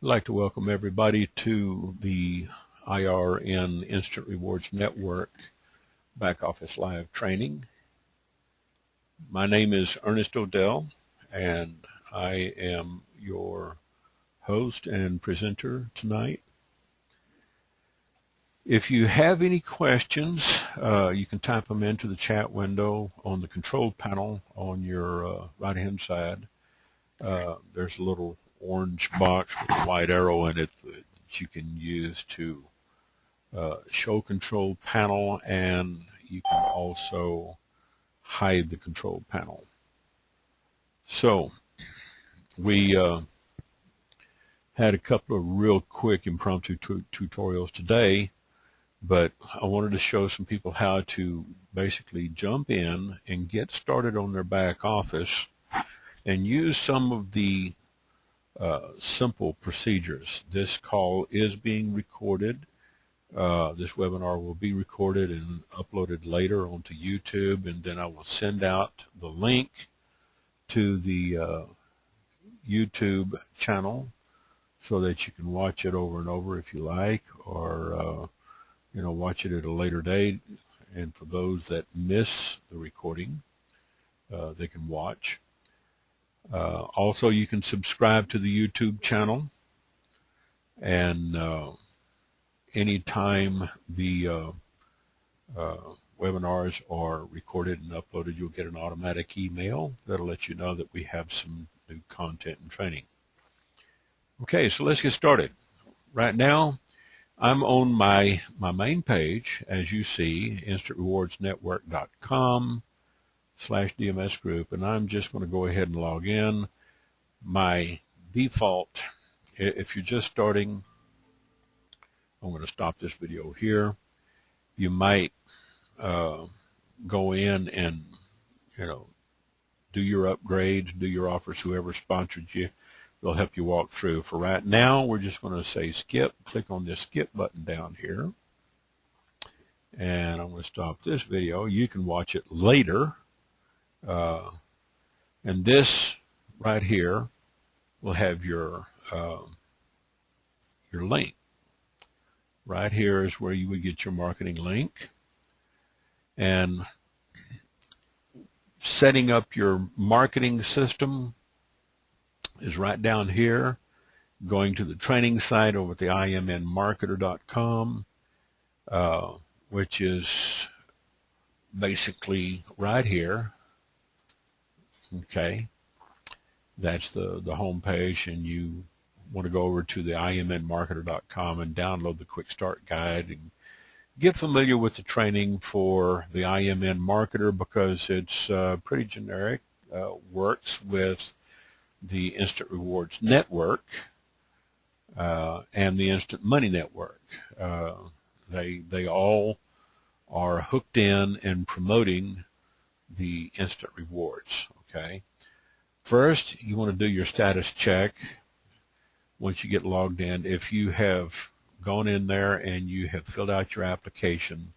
like to welcome everybody to the IRN Instant Rewards Network Back Office Live Training. My name is Ernest ODell, and I am your host and presenter tonight. If you have any questions, you can type them into the chat window on the control panel on your right-hand side. There's a little orange box with a white arrow in it that you can use to show control panel, and you can also hide the control panel. So we had a couple of real quick impromptu tutorials today, but I wanted to show some people how to basically jump in and get started on their back office and use some of the simple procedures. This call is being recorded. This webinar will be recorded and uploaded later onto YouTube, and then I will send out the link to the YouTube channel so that you can watch it over and over if you like, or watch it at a later date. And for those that miss the recording, they can watch. Also, you can subscribe to the YouTube channel, and anytime the webinars are recorded and uploaded, you'll get an automatic email that'll let you know that we have some new content and training. Okay, so let's get started. Right now, I'm on my main page, as you see, instantrewardsnetwork.com/DMS group, and I'm just going to go ahead and log in. My default, if you're just starting, I'm going to stop this video here. You might go in and do your upgrades, do your offers. Whoever sponsored you, they'll help you walk through. For right now, we're just going to say skip. Click on this skip button down here, and I'm going to stop this video. You can watch it later. And this right here will have your link. Right here is where you would get your marketing link. And setting up your marketing system is right down here. Going to the training site over at the imnmarketer.com, which is basically right here. Okay, that's the home page, and you want to go over to the imnmarketer.com and download the quick start guide and get familiar with the training for the IMN Marketer, because it's pretty generic, works with the Instant Rewards Network and the Instant Money Network. They all are hooked in and promoting the instant rewards. Okay, first you want to do your status check. Once you get logged in, if you have gone in there and you have filled out your application,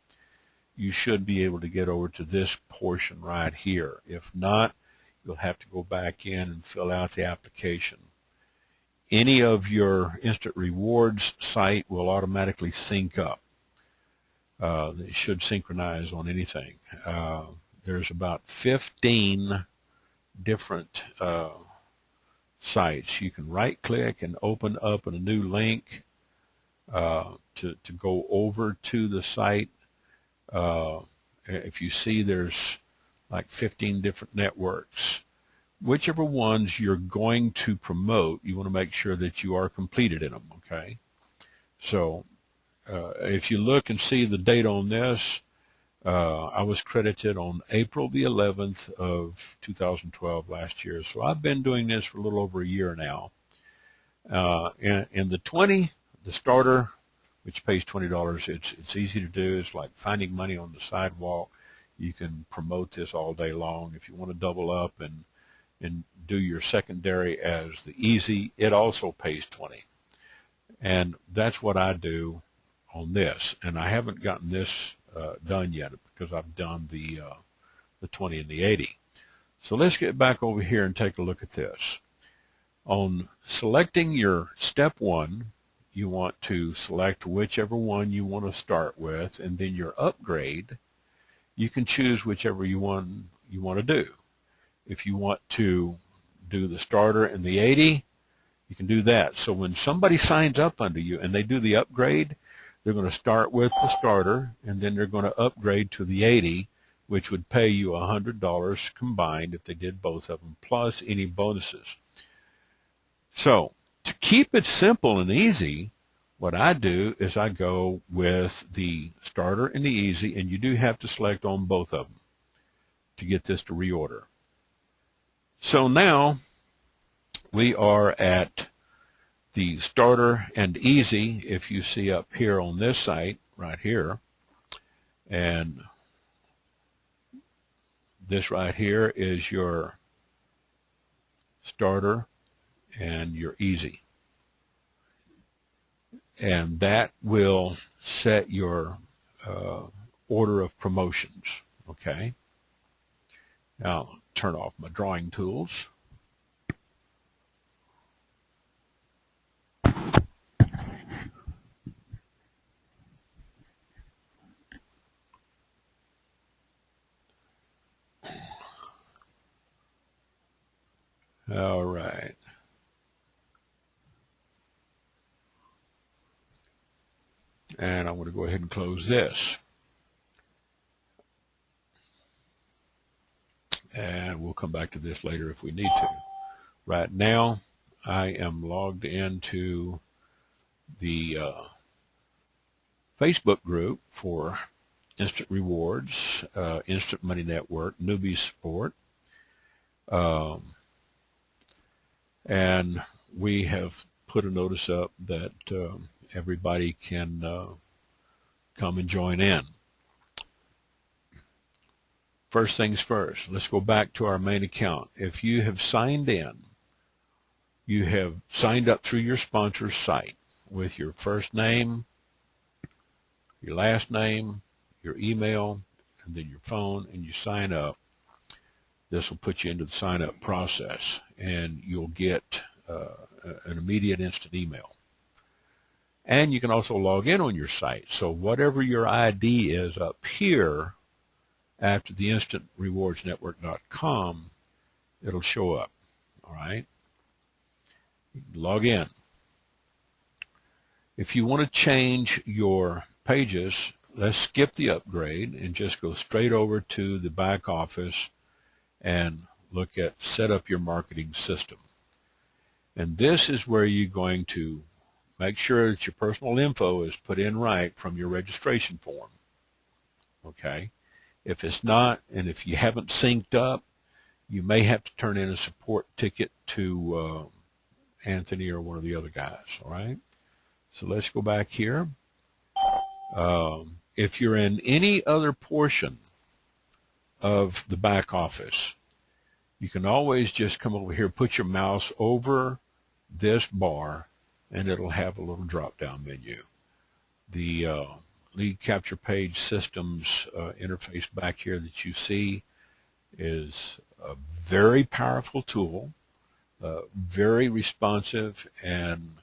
you should be able to get over to this portion right here. If not, you'll have to go back in and fill out the application. Any of your instant rewards site will automatically sync up. It should synchronize on anything. There's about 15 different sites. You can right click and open up a new link to go over to the site. If you see, there's like 15 different networks. Whichever ones you're going to promote, you want to make sure that you are completed in them. Okay, so if you look and see the date on this, I was credited on April the 11th of 2012 last year. So I've been doing this for a little over a year now. And the 20, the starter, which pays $20, it's easy to do. It's like finding money on the sidewalk. You can promote this all day long. If you want to double up and do your secondary as the easy, it also pays $20. And that's what I do on this. And I haven't gotten this done yet because I've done the 20 and the 80. So let's get back over here and take a look at this. On selecting your step 1, you want to select whichever one you want to start with, and then your upgrade, you can choose whichever you want to do. If you want to do the starter and the 80, you can do that. So when somebody signs up under you and they do the upgrade, they're going to start with the starter, and then they're going to upgrade to the 80, which would pay you $100 combined if they did both of them, plus any bonuses. So to keep it simple and easy, what I do is I go with the starter and the easy, and you do have to select on both of them to get this to reorder. So now we are at the starter and easy, if you see up here on this site right here, and this right here is your starter and your easy, and that will set your order of promotions. Okay, now I'll turn off my drawing tools. All right. And I'm going to go ahead and close this. And we'll come back to this later if we need to. Right now, I am logged into the Facebook group for Instant Rewards, Instant Money Network, Newbie Support. And we have put a notice up that everybody can come and join in. First things first, let's go back to our main account. If you have signed in, you have signed up through your sponsor's site with your first name, your last name, your email, and then your phone, and you sign up. This will put you into the sign-up process, and you'll get an immediate instant email. And you can also log in on your site. So whatever your ID is up here after the instantrewardsnetwork.com, it'll show up. All right? You can log in. If you want to change your pages, let's skip the upgrade and just go straight over to the back office and look at set up your marketing system. And this is where you're going to make sure that your personal info is put in right from your registration form. Okay? If it's not, and if you haven't synced up, you may have to turn in a support ticket to Anthony or one of the other guys. All right? So let's go back here. If you're in any other portion of the back office, you can always just come over here, put your mouse over this bar, and it'll have a little drop-down menu. The lead capture page systems interface back here that you see is a very powerful tool, very responsive, and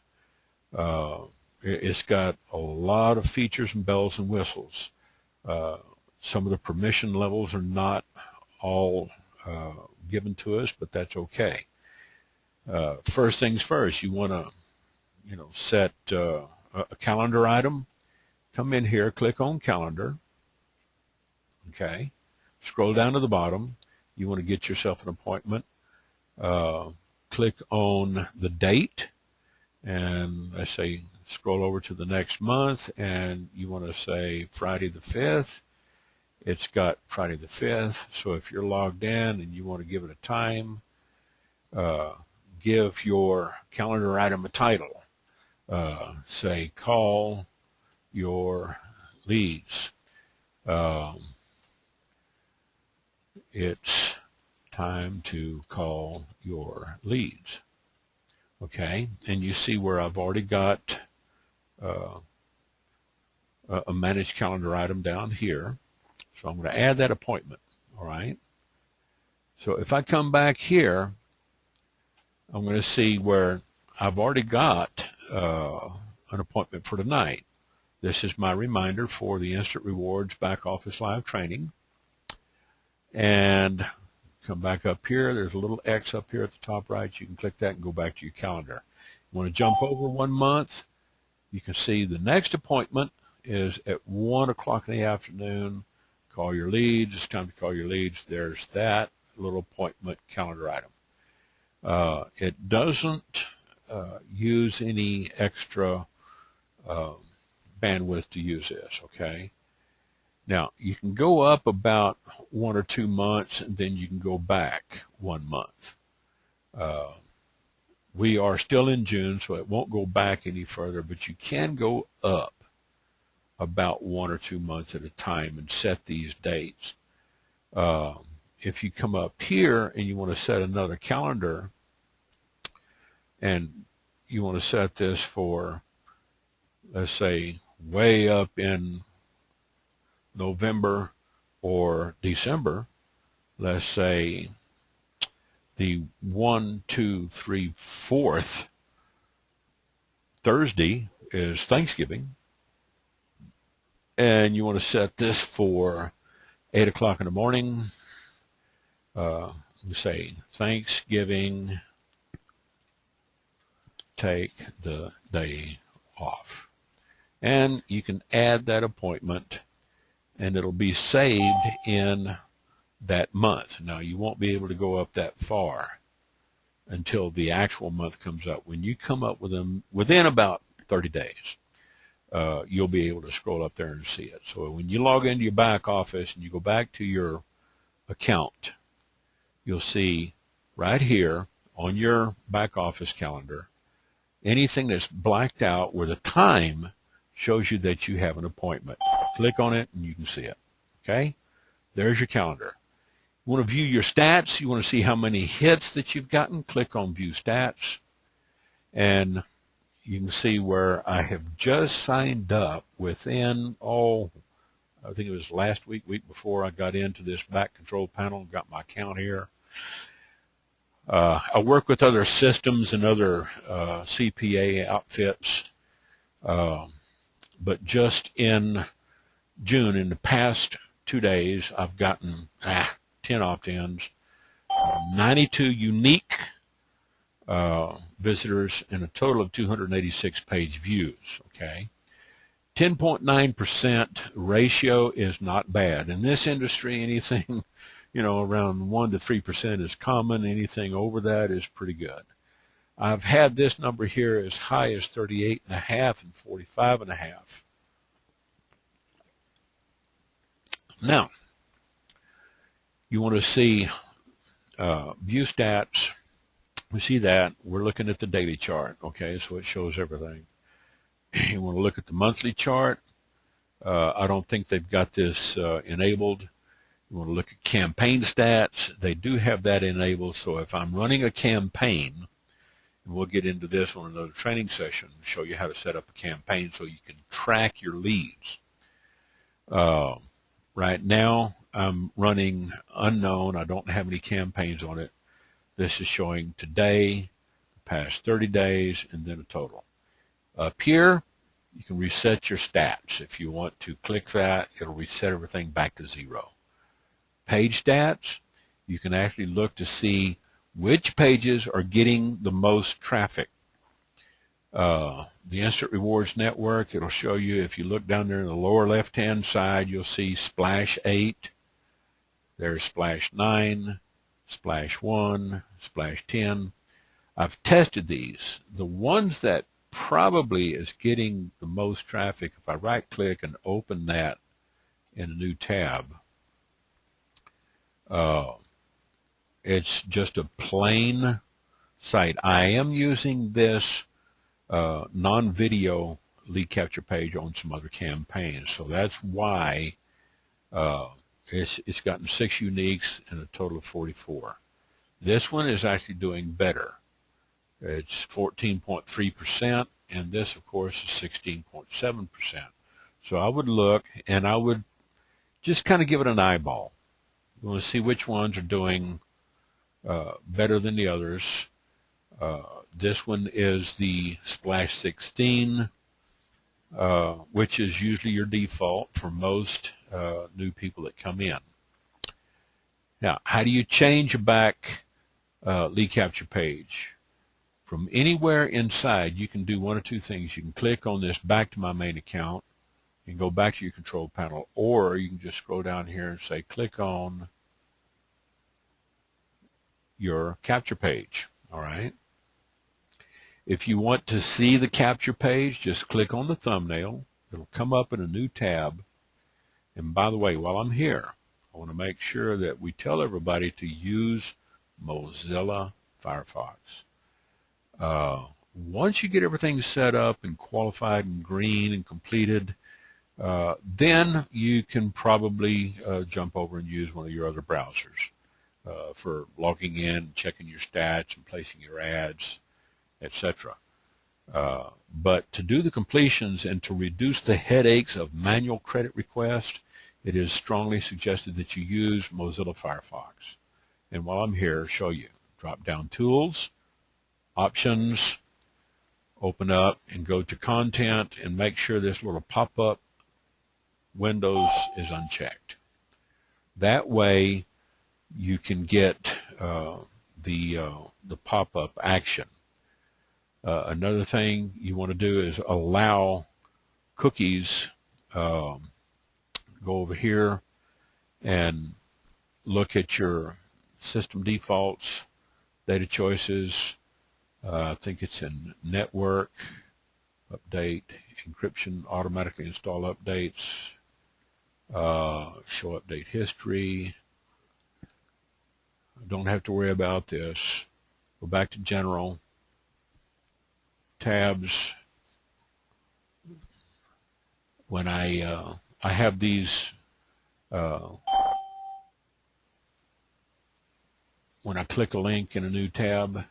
it's got a lot of features and bells and whistles. Some of the permission levels are not all given to us, but that's okay. First things first, you want to set a calendar item. Come in here, click on calendar. Okay. Scroll down to the bottom. You want to get yourself an appointment. Click on the date, and I say scroll over to the next month, and you want to say Friday the 5th. It's got Friday the 5th, so if you're logged in and you want to give it a time, give your calendar item a title. Say call your leads. It's time to call your leads. Okay, and you see where I've already got a managed calendar item down here. So I'm going to add that appointment. All right. So if I come back here, I'm going to see where I've already got an appointment for tonight. This is my reminder for the Instant Rewards Back Office Live Training. And come back up here. There's a little X up here at the top right. You can click that and go back to your calendar. You want to jump over 1 month, you can see the next appointment is at 1 o'clock in the afternoon. Call your leads. It's time to call your leads. There's that little appointment calendar item. It doesn't use any extra bandwidth to use this, okay? Now, you can go up about 1 or 2 months, and then you can go back 1 month. We are still in June, so it won't go back any further, but you can go up about 1 or 2 months at a time and set these dates. If you come up here and you want to set another calendar, and you want to set this for, let's say, way up in November or December, let's say the 1, 2, 3, 4th Thursday is Thanksgiving, and you want to set this for 8 o'clock in the morning, say Thanksgiving, take the day off. And you can add that appointment, and it'll be saved in that month. Now, you won't be able to go up that far until the actual month comes up. When you come up with them within about 30 days, you'll be able to scroll up there and see it. So when you log into your back office and you go back to your account, you'll see right here on your back office calendar, anything that's blacked out where the time shows you that you have an appointment. Click on it and you can see it. Okay? There's your calendar. You want to view your stats. You want to see how many hits that you've gotten. Click on View Stats. And you can see where I have just signed up within, I think it was last week before I got into this back control panel and got my account here. I work with other systems and other CPA outfits, but just in June, in the past 2 days, I've gotten 10 opt-ins, 92 unique visitors, and a total of 286 page views. Okay, 10.9% ratio is not bad. In this industry, anything around 1 to 3% is common. Anything over that is pretty good. I've had this number here as high as 38.5 and 45.5. Now, you want to see view stats. We see that. We're looking at the daily chart, okay, so it shows everything. You want to look at the monthly chart. I don't think they've got this enabled. You want to look at campaign stats. They do have that enabled, so if I'm running a campaign, and we'll get into this on another training session, show you how to set up a campaign so you can track your leads. Right now, I'm running unknown. I don't have any campaigns on it. This is showing today, the past 30 days, and then a total. Up here, you can reset your stats. If you want to click that, it'll reset everything back to 0. Page stats, you can actually look to see which pages are getting the most traffic. The Instant Rewards Network, it'll show you, if you look down there in the lower left-hand side, you'll see Splash 8, there's Splash 9, Splash 1, Splash 10. I've tested these. The ones that probably is getting the most traffic, if I right-click and open that in a new tab, it's just a plain site. I am using this non-video lead capture page on some other campaigns, so that's why it's gotten 6 uniques and a total of 44. This one is actually doing better. It's 14.3%, and this, of course, is 16.7%. So I would look, and I would just kind of give it an eyeball. You want to see which ones are doing better than the others. This one is the Splash 16, which is usually your default for most new people that come in. Now, how do you change back lead capture page? From anywhere inside, you can do one or two things. You can click on this back to my main account and go back to your control panel, or you can just scroll down here and say click on your capture page. All right. If you want to see the capture page, just click on the thumbnail. It'll come up in a new tab. And by the way, while I'm here, I want to make sure that we tell everybody to use Mozilla Firefox. Once you get everything set up and qualified and green and completed, then you can probably jump over and use one of your other browsers for logging in, checking your stats, and placing your ads, etc. But to do the completions and to reduce the headaches of manual credit requests, it is strongly suggested that you use Mozilla Firefox. And while I'm here, show you. Drop down Tools, Options, open up and go to Content, and make sure this little pop-up Windows is unchecked. That way you can get the pop-up action. Another thing you want to do is allow cookies. Go over here and look at your system defaults, data choices. I think it's in network, update, encryption, automatically install updates, show update history. Don't have to worry about this. Go back to general, tabs. When I have these, when I click a link in a new tab,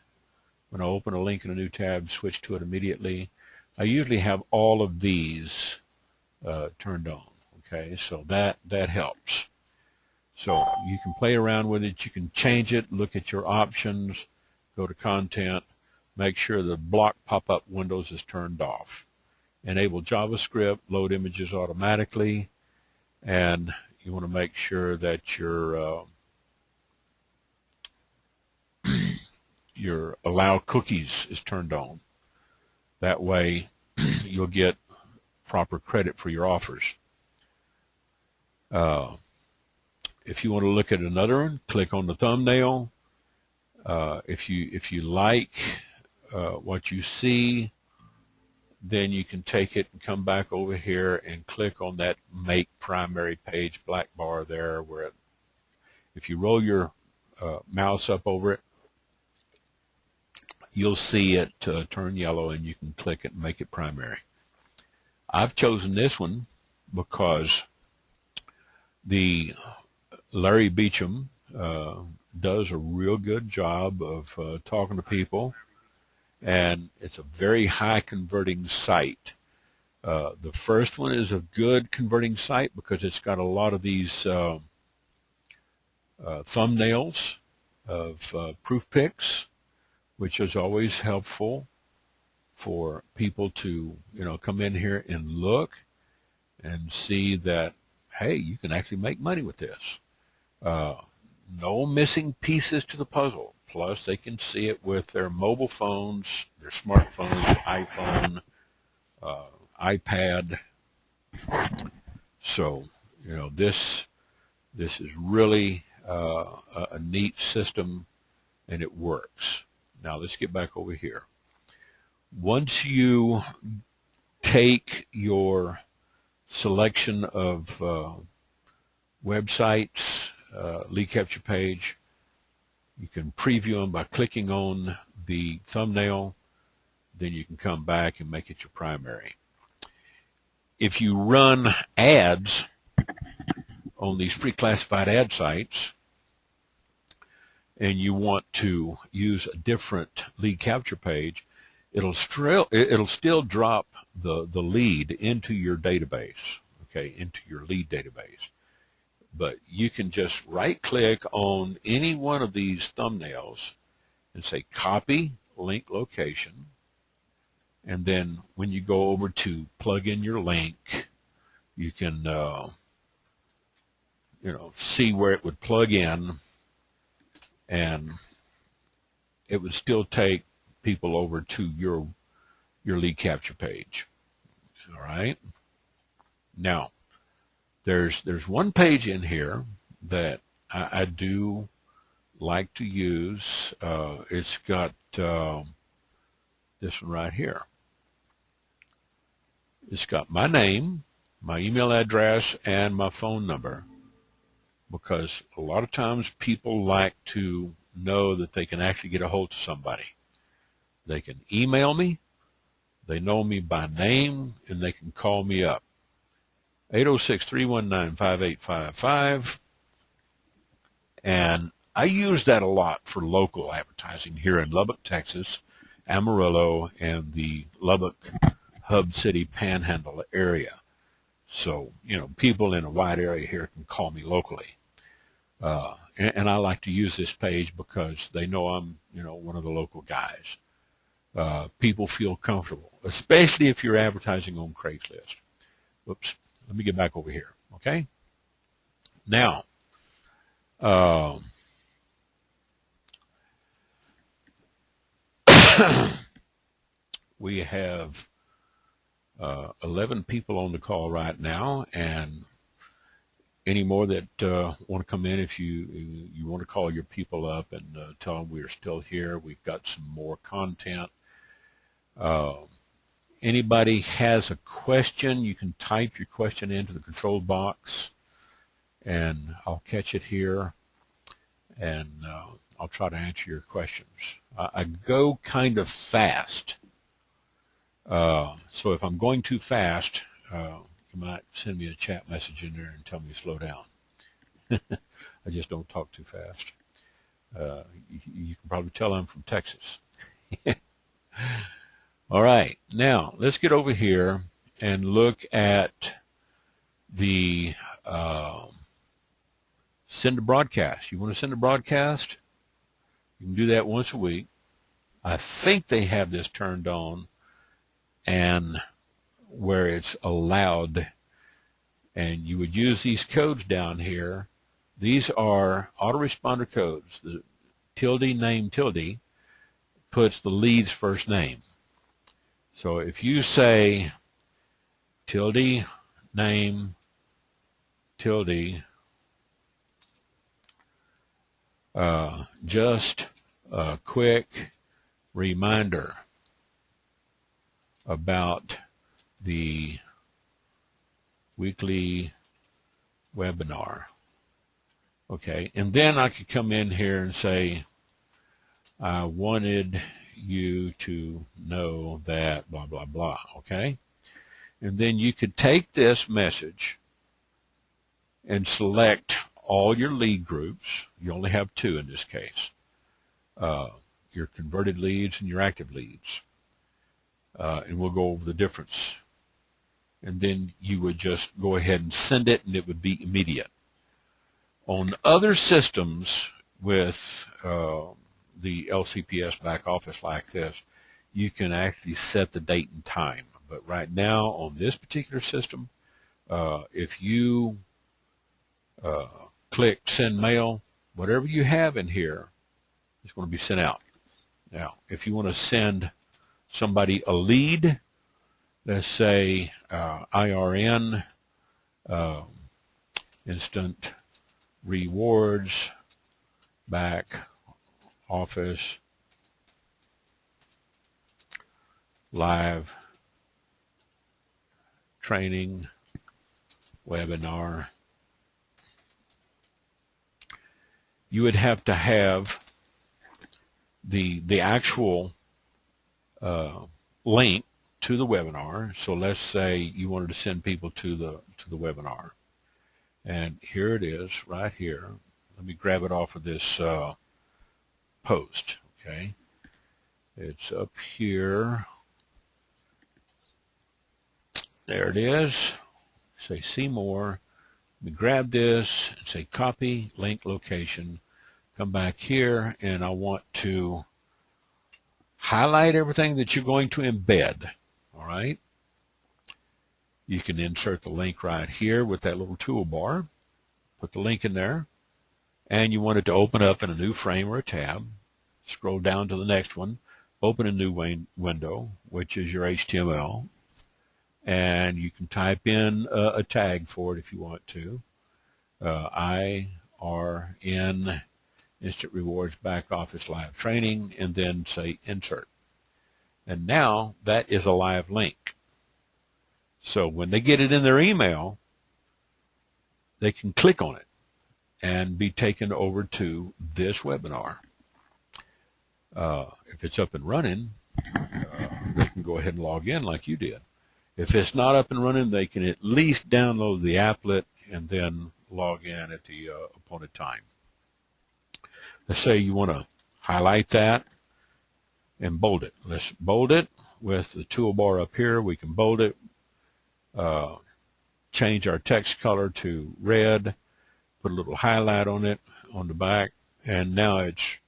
when I open a link in a new tab, switch to it immediately, I usually have all of these turned on. Okay, so that helps. So you can play around with it, you can change it, look at your options, go to Content, make sure the block pop-up windows is turned off. Enable JavaScript, load images automatically, and you want to make sure that your allow cookies is turned on. That way you'll get proper credit for your offers. If you want to look at another one, click on the thumbnail. If you like what you see, then you can take it and come back over here and click on that Make Primary Page black bar there, where if you roll your mouse up over it, you'll see it turn yellow, and you can click it and make it primary. I've chosen this one because the Larry Beecham does a real good job of talking to people, and it's a very high converting site. The first one is a good converting site because it's got a lot of these thumbnails of proof pics, which is always helpful for people to, come in here and look and see that, hey, you can actually make money with this. No missing pieces to the puzzle. Plus, they can see it with their mobile phones, their smartphones, iPhone, iPad. So, this is really a neat system, and it works. Now, let's get back over here. Once you take your selection of websites, lead capture page, you can preview them by clicking on the thumbnail. Then you can come back and make it your primary. If you run ads on these free classified ad sites and you want to use a different lead capture page, it'll still drop the lead into your database, okay, into your lead database. But you can just right-click on any one of these thumbnails and say copy link location, and then when you go over to plug in your link, you can see where it would plug in, and it would still take people over to your lead capture page. All right. Now, there's one page in here that I do like to use. It's got this one right here. It's got my name, my email address, and my phone number, because a lot of times people like to know that they can actually get a hold of somebody. They can email me, they know me by name, and they can call me up. 806-319-5855. And I use that a lot for local advertising here in Lubbock, Texas, Amarillo, and the Lubbock Hub City Panhandle area. So, people in a wide area here can call me locally. And I like to use this page because they know I'm, one of the local guys. People feel comfortable, especially if you're advertising on Craigslist. Whoops. Let me get back over here, okay? Now, we have 11 people on the call right now, and any more that want to come in, if you want to call your people up and tell them we're still here. We've got some more content. Anybody has a question, you can type your question into the control box, and I'll catch it here, and I'll try to answer your questions. I go kind of fast, so if I'm going too fast, you might send me a chat message in there and tell me to slow down. I just don't talk too fast. You can probably tell I'm from Texas. All right, now let's get over here and look at the send a broadcast. You want to send a broadcast? You can do that once a week. I think they have this turned on and where it's allowed, and you would use these codes down here. These are autoresponder codes. The tilde name tilde puts the lead's first name. So if you say tilde name tilde, just a quick reminder about the weekly webinar. Okay, and then I could come in here and say, I wanted you to know that blah, blah, blah, okay? And then you could take this message and select all your lead groups. You only have two in this case, your converted leads and your active leads. And we'll go over the difference. And then you would just go ahead and send it, and it would be immediate. On other systems with the LCPS back office like this, you can actually set the date and time. But right now on this particular system, if you click send mail, whatever you have in here is going to be sent out. Now, if you want to send somebody a lead, let's say IRN, instant rewards, back office, live training, webinar, you would have to have the actual link to the webinar. So let's say you wanted to send people to the webinar, and here it is right here. Let me grab it off of this post. Okay, it's up here. There it is. Say see more. Let me grab this and say copy link location. Come back here, and I want to highlight everything that you're going to embed. All right. You can insert the link right here with that little toolbar. Put the link in there, and you want it to open up in a new frame or a tab. Scroll down to the next one, open a new window, which is your HTML, and you can type in a tag for it if you want to. IRN Instant Rewards Back Office Live Training, and then say insert. And now that is a live link. So when they get it in their email, they can click on it and be taken over to this webinar. If it's up and running, they can go ahead and log in like you did. If it's not up and running, they can at least download the applet and then log in at the appointed time. Let's say you want to highlight that and bold it. Let's bold it with the toolbar up here. We can bold it, change our text color to red, put a little highlight on it on the back, and now it's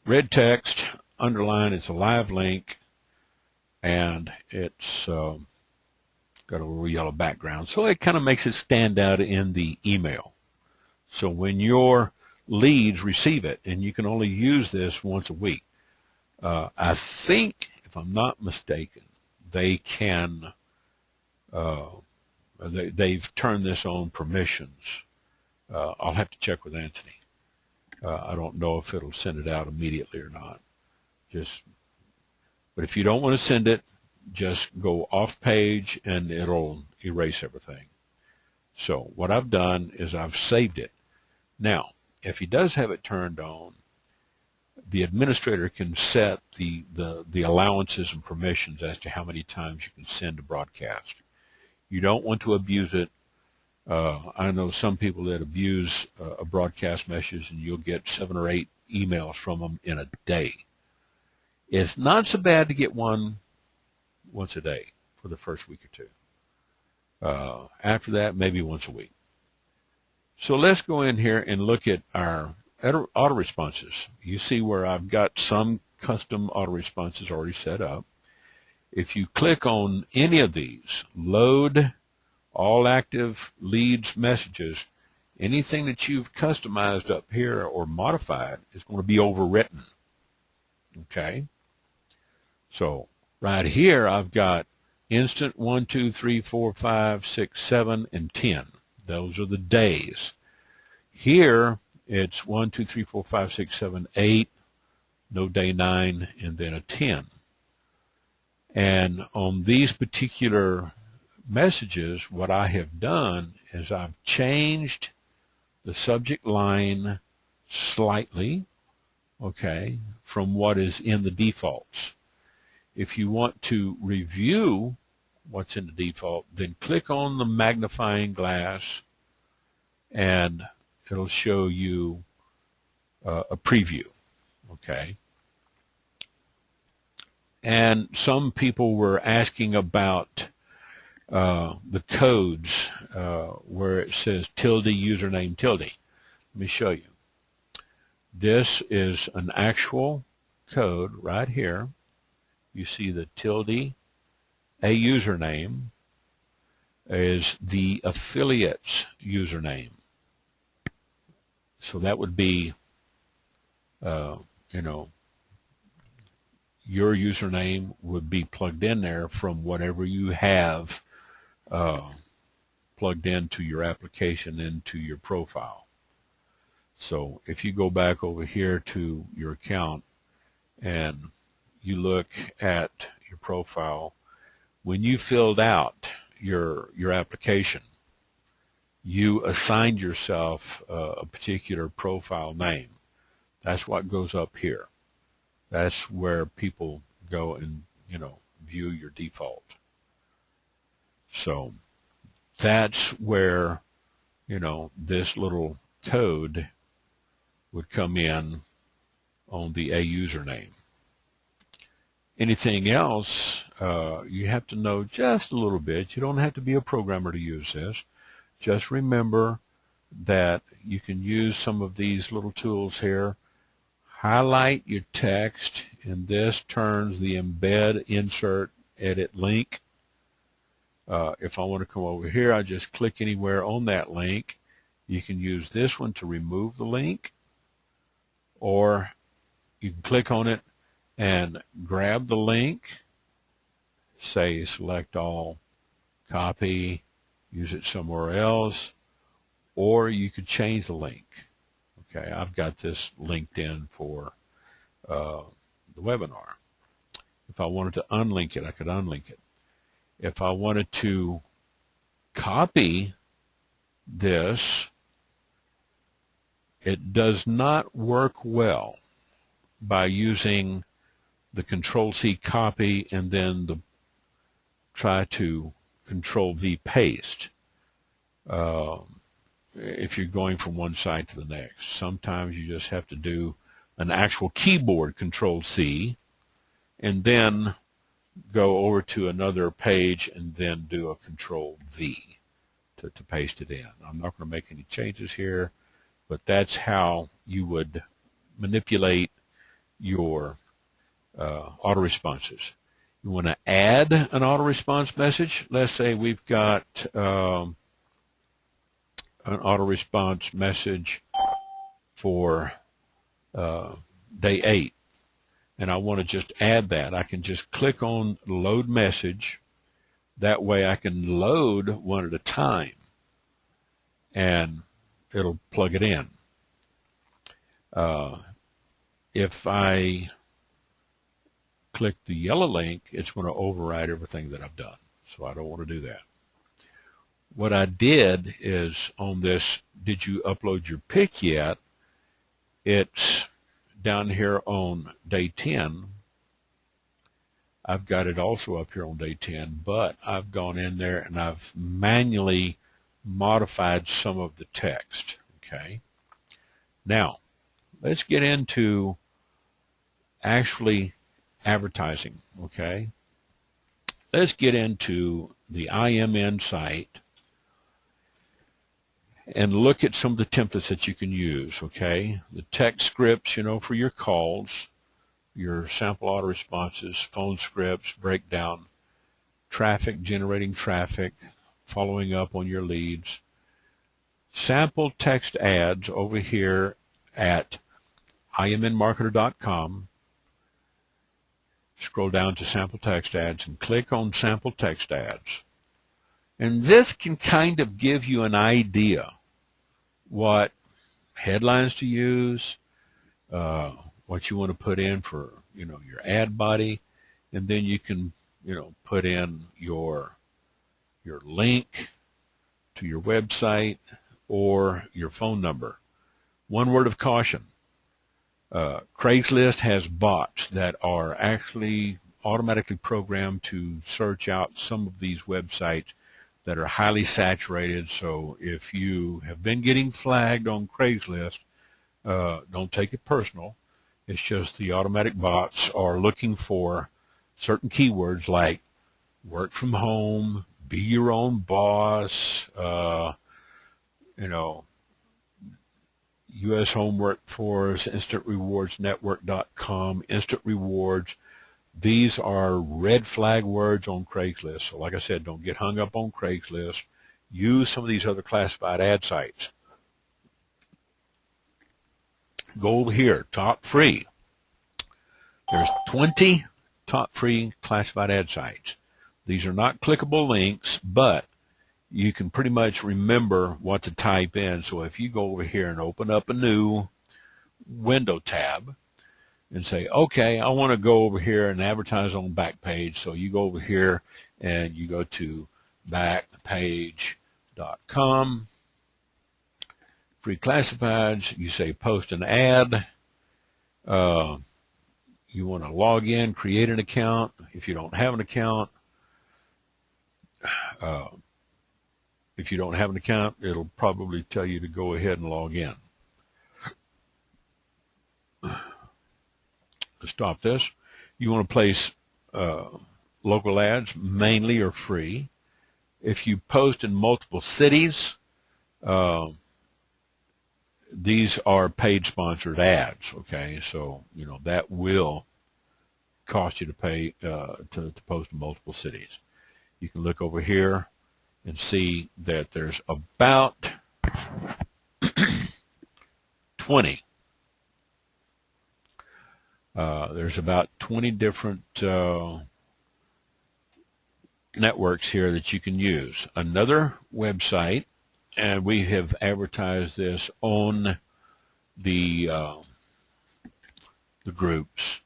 red text, underline, it's a live link, and it's got a little yellow background. So it kind of makes it stand out in the email. So when your leads receive it, and you can only use this once a week, I think, if I'm not mistaken, they can, they've turned this on permissions. I'll have to check with Anthony. I don't know if it'll send it out immediately or not. But if you don't want to send it, just go off page and it'll erase everything. So what I've done is I've saved it. Now, if he does have it turned on, the administrator can set the allowances and permissions as to how many times you can send a broadcast. You don't want to abuse it. I know some people that abuse a broadcast message, and you'll get 7 or 8 emails from them in a day. It's not so bad to get one once a day for the first week or two. After that, maybe once a week. So let's go in here and look at our auto responses. You see where I've got some custom auto responses already set up. If you click on any of these, load all active leads messages, anything that you've customized up here or modified is going to be overwritten. Okay? So right here I've got instant 1, 2, 3, 4, 5, 6, 7, and 10. Those are the days. Here it's 1, 2, 3, 4, 5, 6, 7, 8, no day 9, and then a 10. And on these particular messages, what I have done is I've changed the subject line slightly, okay, from what is in the defaults. If you want to review what's in the default, then click on the magnifying glass and it'll show you a preview, okay? And some people were asking about the codes where it says tilde username tilde. Let me show you. This is an actual code right here. You see the tilde, a username is the affiliate's username. So that would be, you know, your username would be plugged in there from whatever you have plugged into your application, into your profile. So if you go back over here to your account and you look at your profile, when you filled out your application, you assigned yourself a particular profile name. That's what goes up here. That's where people go and, you know, view your default. So that's where, you know, this little code would come in on the a username. Anything else, you have to know just a little bit. You don't have to be a programmer to use this. Just remember that you can use some of these little tools here. Highlight your text and this turns the embed, insert, edit link. If I want to come over here, I just click anywhere on that link. You can use this one to remove the link, or you can click on it and grab the link, say select all, copy, use it somewhere else, or you could change the link. Okay, I've got this linked in for the webinar. If I wanted to unlink it, I could unlink it. If I wanted to copy this, it does not work well by using the Control-C copy and then try to Control-V paste if you're going from one site to the next. Sometimes you just have to do an actual keyboard Control-C and then go over to another page and then do a Control-V to paste it in. I'm not going to make any changes here, but that's how you would manipulate your auto-responses. You want to add an auto-response message. Let's say we've got an auto-response message for day 8. And I want to just add that. I can just click on load message. That way I can load one at a time and it'll plug it in. If I click the yellow link, it's going to override everything that I've done. So I don't want to do that. What I did is on this, did you upload your pick yet? It's down here on day 10. I've got it also up here on day 10, but I've gone in there and I've manually modified some of the text. Okay. Now, let's get into actually advertising. Okay. Let's get into the IMN site and look at some of the templates that you can use, okay? The text scripts, for your calls, your sample auto responses, phone scripts, breakdown, traffic, generating traffic, following up on your leads. Sample text ads over here at imnmarketer.com. Scroll down to sample text ads and click on sample text ads. And this can kind of give you an idea what headlines to use, what you want to put in for, your ad body, and then you can, put in your link to your website or your phone number. One word of caution. Craigslist has bots that are actually automatically programmed to search out some of these websites that are highly saturated. So if you have been getting flagged on Craigslist, don't take it personal. It's just the automatic bots are looking for certain keywords like work from home, be your own boss, U.S. Home Workforce, InstantRewardsNetwork.com, Instant Rewards. These are red flag words on Craigslist. So like I said, don't get hung up on Craigslist. Use some of these other classified ad sites. Go over here, top free. There's 20 top free classified ad sites. These are not clickable links, but you can pretty much remember what to type in. So if you go over here and open up a new window tab, and say, okay, I want to go over here and advertise on Backpage. So you go over here and you go to Backpage.com, free classifieds. You say post an ad. You want to log in, create an account. If you don't have an account, it'll probably tell you to go ahead and log in. Stop this. You want to place local ads, mainly or free. If you post in multiple cities, these are paid sponsored ads, okay? So, that will cost you to pay to post in multiple cities. You can look over here and see that there's about 20. There's about 20 different networks here that you can use. Another website, and we have advertised this on the groups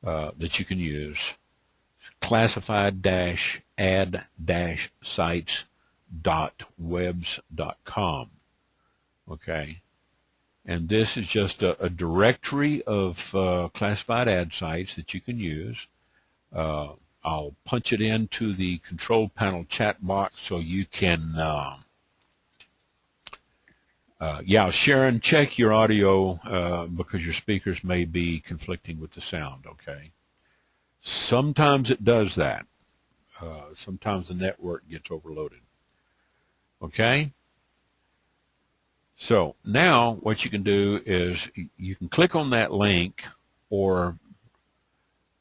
that you can use, classified-ad-sites.webs.com. Okay, and this is just a directory of classified ad sites that you can use. I'll punch it into the control panel chat box so you can yeah, Sharon, check your audio because your speakers may be conflicting with the sound, okay? Sometimes it does that. Sometimes the network gets overloaded, okay? So now what you can do is you can click on that link or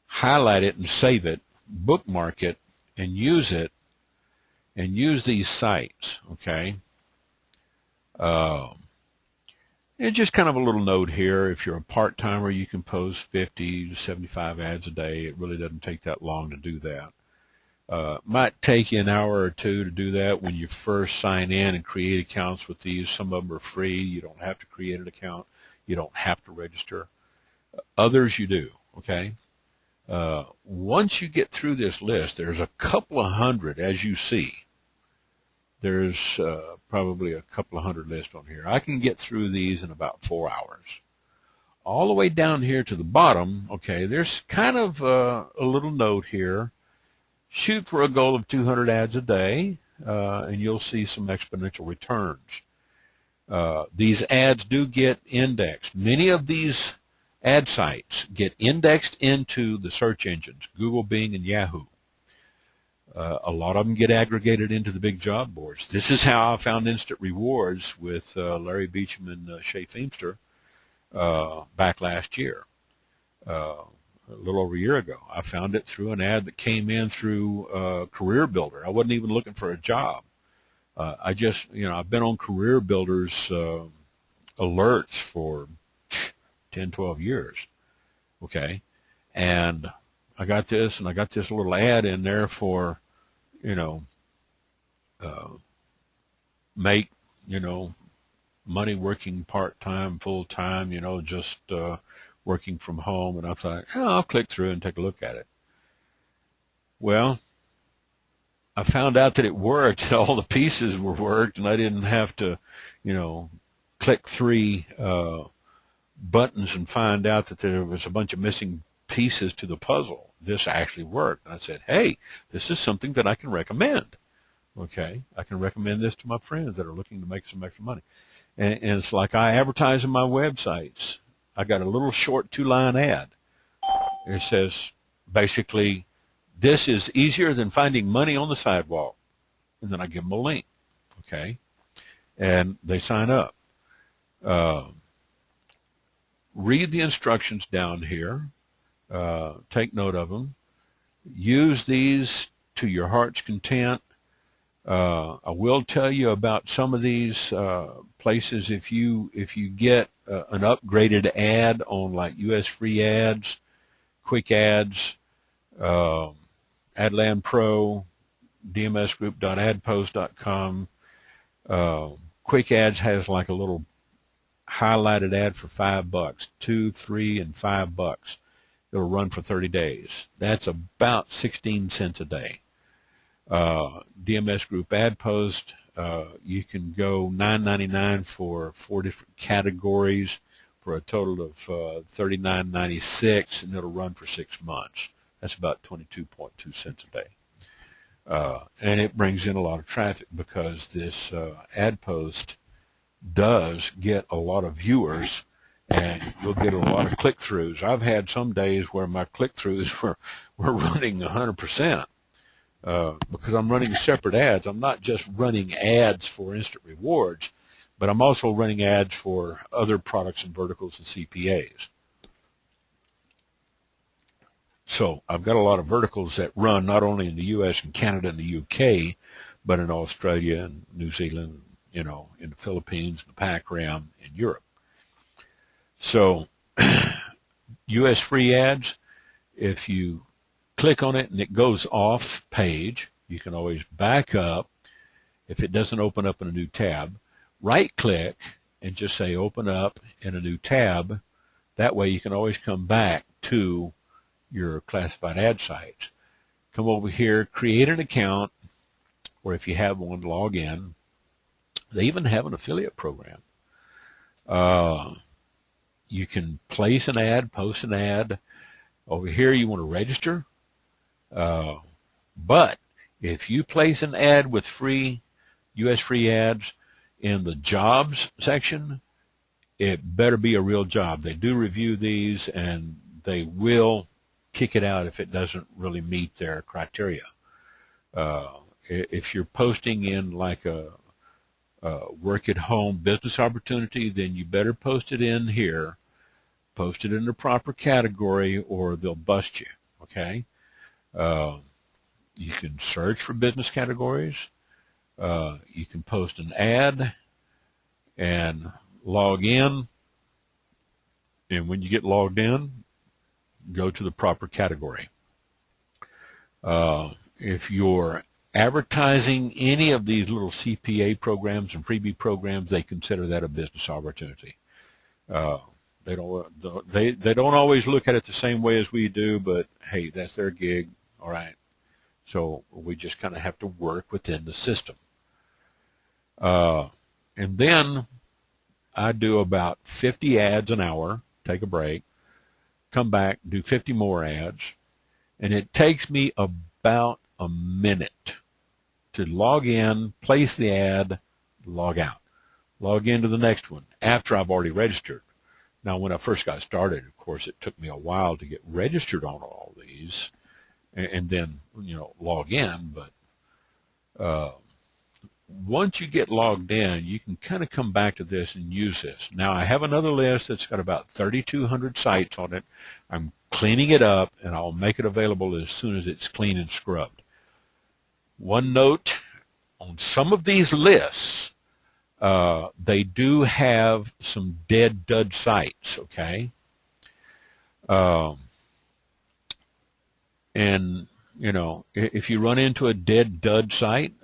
highlight it and save it, bookmark it, and use these sites, okay? And just kind of a little note here, if you're a part-timer, you can post 50 to 75 ads a day. It really doesn't take that long to do that. Might take you an hour or two to do that when you first sign in and create accounts with these. Some of them are free. You don't have to create an account. You don't have to register. Others you do, okay? Once you get through this list, there's a couple of hundred, as you see. There's probably a couple of hundred lists on here. I can get through these in about 4 hours. All the way down here to the bottom, okay, there's kind of a little note here. Shoot for a goal of 200 ads a day, and you'll see some exponential returns. These ads do get indexed. Many of these ad sites get indexed into the search engines, Google, Bing, and Yahoo. A lot of them get aggregated into the big job boards. This is how I found Instant Rewards with Larry Beecham and Shay Feimster back last year, a little over a year ago. I found it through an ad that came in through Career Builder. I wasn't even looking for a job. I just, I've been on Career Builder's alerts for 10, 12 years, okay? And I got this, and I got this little ad in there for, make, money working part-time, full-time, just working from home. And I thought, I'll click through and take a look at it. Well, I found out that it worked. All the pieces were worked, and I didn't have to, click 3 buttons and find out that there was a bunch of missing pieces to the puzzle. This actually worked. And I said, hey, this is something that I can recommend. Okay, I can recommend this to my friends that are looking to make some extra money. And it's like I advertise on my websites. I got a little short 2-line ad. It says, basically, this is easier than finding money on the sidewalk. And then I give them a link. Okay, and they sign up. Read the instructions down here. Take note of them. Use these to your heart's content. I will tell you about some of these places. If you get an upgraded ad on like US Free Ads, Quick Ads, Adland Pro, dmsgroup.adpost.com, Quick Ads has like a little highlighted ad for $5, $2, $3, and $5. It'll run for 30 days. That's about 16 cents a day. DMS Group Ad Post, you can go $9.99 for 4 different categories for a total of $39.96, and it'll run for 6 months. That's about 22.2 cents a day. And it brings in a lot of traffic because this ad post does get a lot of viewers, and you'll get a lot of click-throughs. I've had some days where my click-throughs were running 100%. Because I'm running separate ads. I'm not just running ads for Instant Rewards, but I'm also running ads for other products and verticals and CPAs. So I've got a lot of verticals that run not only in the U.S. and Canada and the U.K., but in Australia and New Zealand, in the Philippines, the Pac Rim, and Europe. So U.S. free ads, if you click on it and it goes off page, you can always back up. If it doesn't open up in a new tab, right click and just say open up in a new tab. That way you can always come back to your classified ad sites. Come over here, create an account, or if you have one, log in. They even have an affiliate program. You can place an ad, post an ad. Over here you want to register. But if you place an ad with free U.S. free ads in the jobs section, it better be a real job. They do review these, and they will kick it out if it doesn't really meet their criteria. If you're posting in like a work-at-home business opportunity, then you better post it in here, post it in the proper category, or they'll bust you, okay? You can search for business categories. You can post an ad and log in, and when you get logged in, go to the proper category. If you're advertising any of these little CPA programs and freebie programs, they consider that a business opportunity. They don't always look at it the same way as we do, but hey, that's their gig, all right. So we just kind of have to work within the system. And then I do about 50 ads an hour, take a break, come back, do 50 more ads, and it takes me about a minute to log in, place the ad, log out, log into the next one after I've already registered. Now, when I first got started, of course, it took me a while to get registered on all these and then, log in. But once you get logged in, you can kind of come back to this and use this. Now, I have another list that's got about 3,200 sites on it. I'm cleaning it up, and I'll make it available as soon as it's clean and scrubbed. One note, on some of these lists, they do have some dead dud sites, okay? And, if you run into a dead dud site,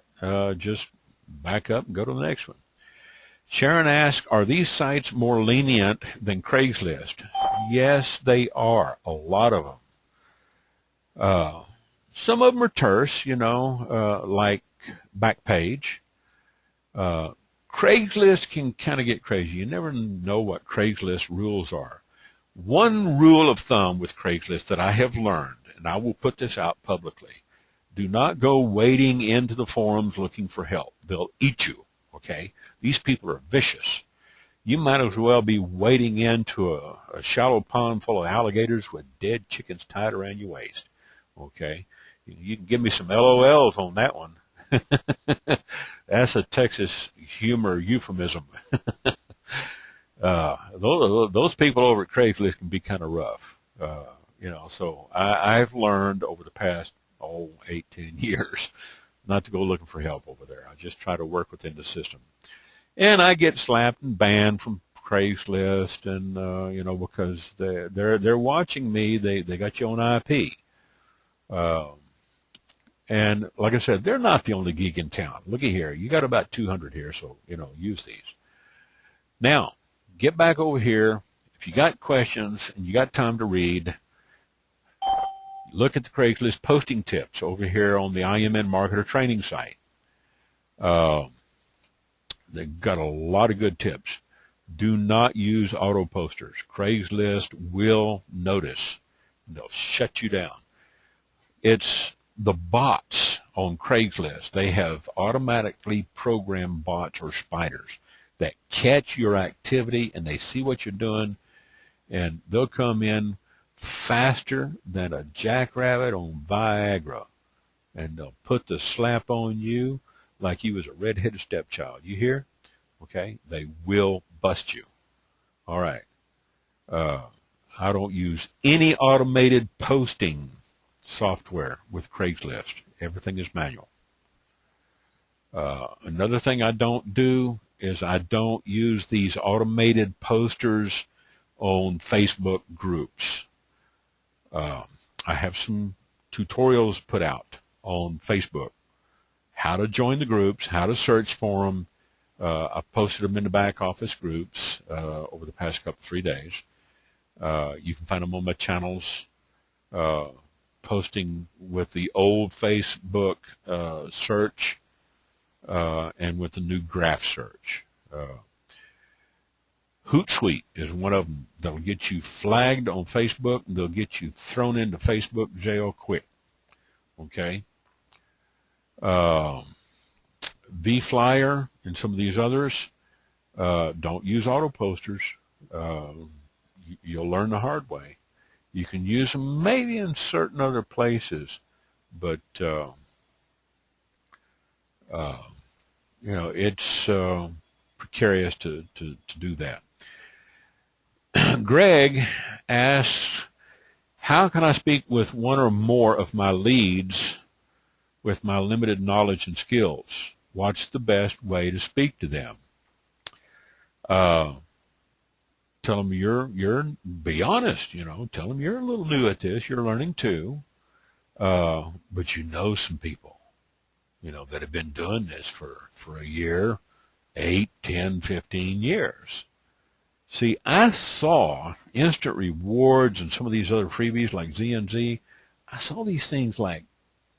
just back up and go to the next one. Sharon asks, are these sites more lenient than Craigslist? Yes, they are. A lot of them. Some of them are terse, like Backpage. Craigslist can kind of get crazy. You never know what Craigslist rules are. One rule of thumb with Craigslist that I have learned, and I will put this out publicly, do not go wading into the forums looking for help. They'll eat you, okay? These people are vicious. You might as well be wading into a shallow pond full of alligators with dead chickens tied around your waist, okay? You can give me some LOLs on that one. That's a Texas humor euphemism. Those people over at Craigslist can be kind of rough, so I've learned over the past 8, 10 years not to go looking for help over there. I just try to work within the system, and I get slapped and banned from Craigslist, and because they're watching me. They got you on IP, and like I said, they're not the only geek in town. Looky here, you got about 200 here, so use these. Now, get back over here. If you got questions and you got time to read, look at the Craigslist posting tips over here on the IMN Marketer training site. They've got a lot of good tips. Do not use auto posters. Craigslist will notice. They'll shut you down. It's the bots on Craigslist. They have automatically programmed bots or spiders that catch your activity, and they see what you're doing, and they'll come in faster than a jackrabbit on Viagra, and they'll put the slap on you like you was a red-headed stepchild. You hear? Okay? They will bust you. All right. I don't use any automated posting software with Craigslist. Everything is manual. Another thing I don't do is I don't use these automated posters on Facebook groups. I have some tutorials put out on Facebook, how to join the groups, how to search for them. I've posted them in the back office groups over the past 3 days. You can find them on my channels, posting with the old Facebook search and with the new graph search. Hootsuite is one of them. They'll get you flagged on Facebook, and they'll get you thrown into Facebook jail quick. Okay? VFlyer and some of these others, don't use auto posters. You'll learn the hard way. You can use them maybe in certain other places, but it's precarious to do that. Greg asks, how can I speak with one or more of my leads with my limited knowledge and skills? What's the best way to speak to them? Tell them be honest, tell them you're a little new at this, you're learning too, but you know some people, that have been doing this for a year, 8, 10, 15 years. See, I saw instant rewards and some of these other freebies like Z&Z. I saw these things like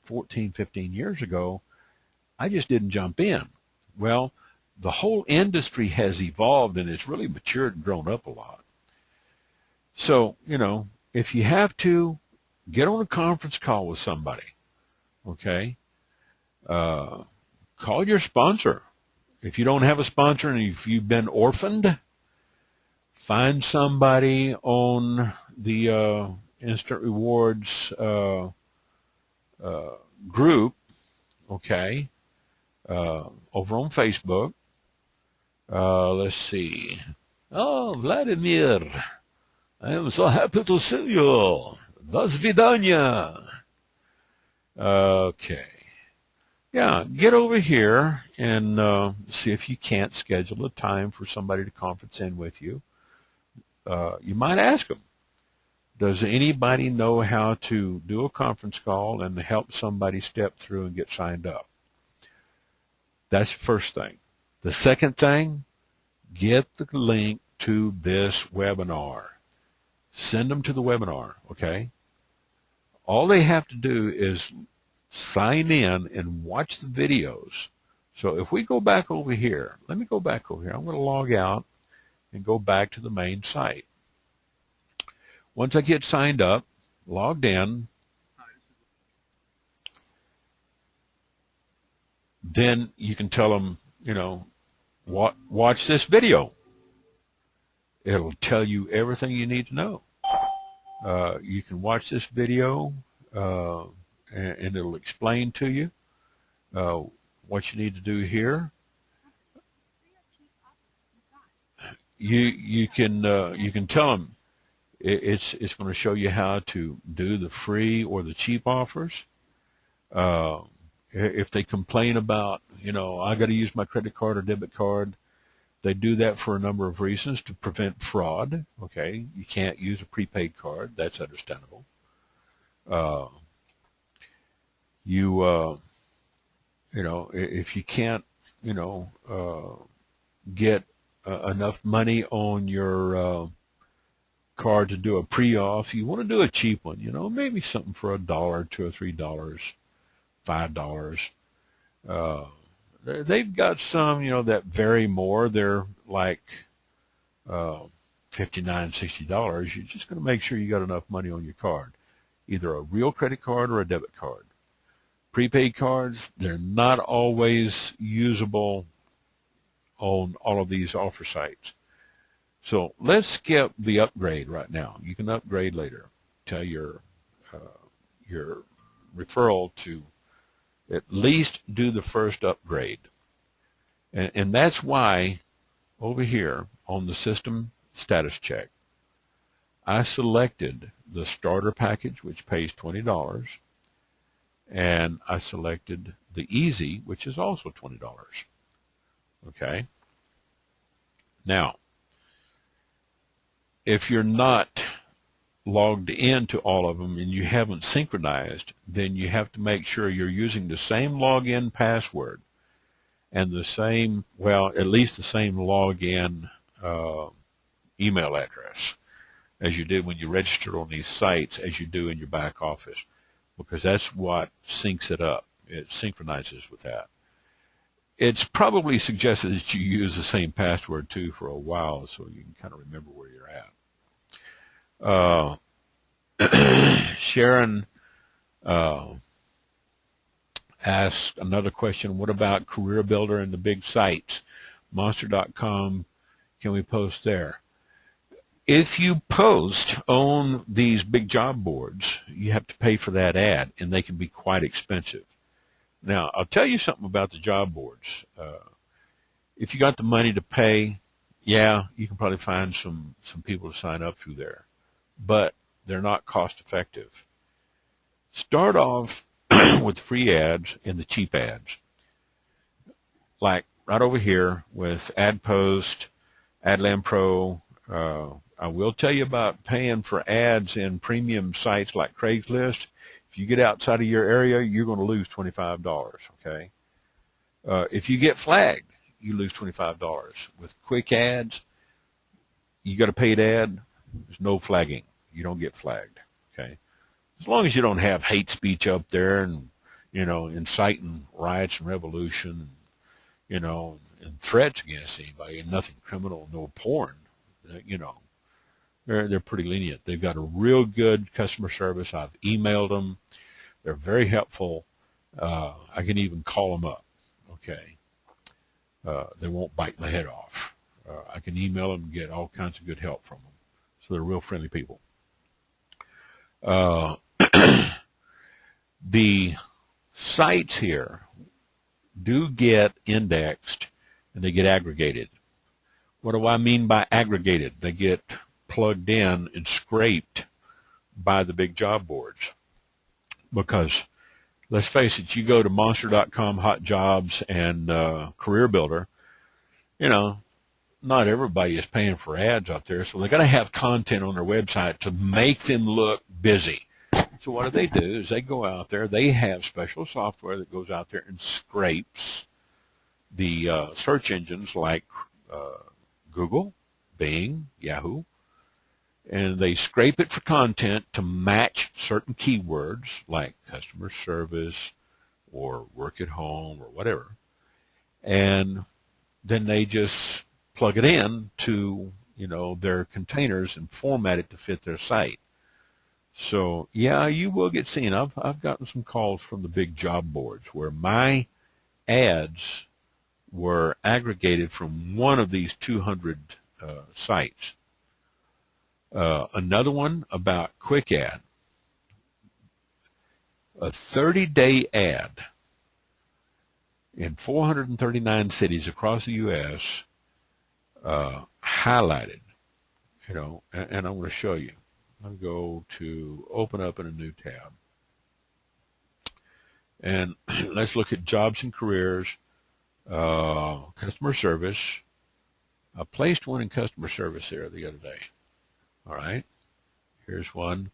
14, 15 years ago. I just didn't jump in. Well, the whole industry has evolved and it's really matured and grown up a lot. So, if you have to, get on a conference call with somebody, okay? Call your sponsor. If you don't have a sponsor and if you've been orphaned, find somebody on the Instant Rewards group, okay, over on Facebook. Let's see. Oh, Vladimir, I am so happy to see you. Do svidaniya. Okay. Yeah, get over here and see if you can't schedule a time for somebody to conference in with you. You might ask them, does anybody know how to do a conference call and help somebody step through and get signed up? That's the first thing. The second thing, get the link to this webinar. Send them to the webinar, okay? All they have to do is sign in and watch the videos. So if we go back over here, let me go back over here. I'm going to log out and go back to the main site. Once I get signed up, logged in, then you can tell them, watch this video. It'll tell you everything you need to know. You can watch this video, and it'll explain to you what you need to do here. You can tell them it's going to show you how to do the free or the cheap offers. If they complain about, I got to use my credit card or debit card, they do that for a number of reasons to prevent fraud. Okay, you can't use a prepaid card. That's understandable. If you can't, get enough money on your card to do a pre-auth, you want to do a cheap one, maybe something for $1, $2 or $3, $5. They've got some, that vary more. They're like $59, $60. You're just going to make sure you got enough money on your card, either a real credit card or a debit card. Prepaid cards, they're not always usable on all of these offer sites. So let's skip the upgrade right now. You can upgrade later. Tell your referral to at least do the first upgrade. And that's why over here on the system status check, I selected the starter package, which pays $20, and I selected the easy, which is also $20. Okay. Now, if you're not logged into all of them and you haven't synchronized, then you have to make sure you're using the same login password and the same, well, at least the same login email address as you did when you registered on these sites as you do in your back office, because that's what syncs it up. It synchronizes with that. It's probably suggested that you use the same password too for a while so you can kind of remember where you're at. Sharon asked another question. What about Career Builder and the big sites? Monster.com, can we post there? If you post on these big job boards, you have to pay for that ad, and they can be quite expensive. Now, I'll tell you something about the job boards. If you got the money to pay, yeah, you can probably find some people to sign up through there, but they're not cost effective. Start off with free ads and the cheap ads. Like right over here with AdPost, AdLand Pro. I will tell you about paying for ads in premium sites like Craigslist. If you get outside of your area, you're going to lose $25, okay? If you get flagged, you lose $25. With quick ads, you got a paid ad, there's no flagging. You don't get flagged, okay? As long as you don't have hate speech up there and, you know, inciting riots and revolution, you know, and threats against anybody, and nothing criminal, no porn, you know. They're pretty lenient. They've got a real good customer service. I've emailed them. They're very helpful. I can even call them up, okay? They won't bite my head off. I can email them and get all kinds of good help from them. So they're real friendly people. The sites here do get indexed and they get aggregated. What do I mean by aggregated? They get plugged in and scraped by the big job boards. Because let's face it, you go to Monster.com, Hot Jobs, and Career Builder, you know, not everybody is paying for ads out there, so they got to have content on their website to make them look busy. So what do? Is they go out there, they have special software that goes out there and scrapes the search engines like Google, Bing, Yahoo, and they scrape it for content to match certain keywords like customer service or work at home or whatever. And then they just plug it in to, you know, their containers and format it to fit their site. So, yeah, you will get seen. I've gotten some calls from the big job boards where my ads were aggregated from one of these 200 sites. Another one about quick ad. A 30-day ad in 439 cities across the U.S. Highlighted, you know, and I'm going to show you. I'll go to open up in a new tab. And let's look at jobs and careers, customer service. I placed one in customer service there the other day. All right. Here's one.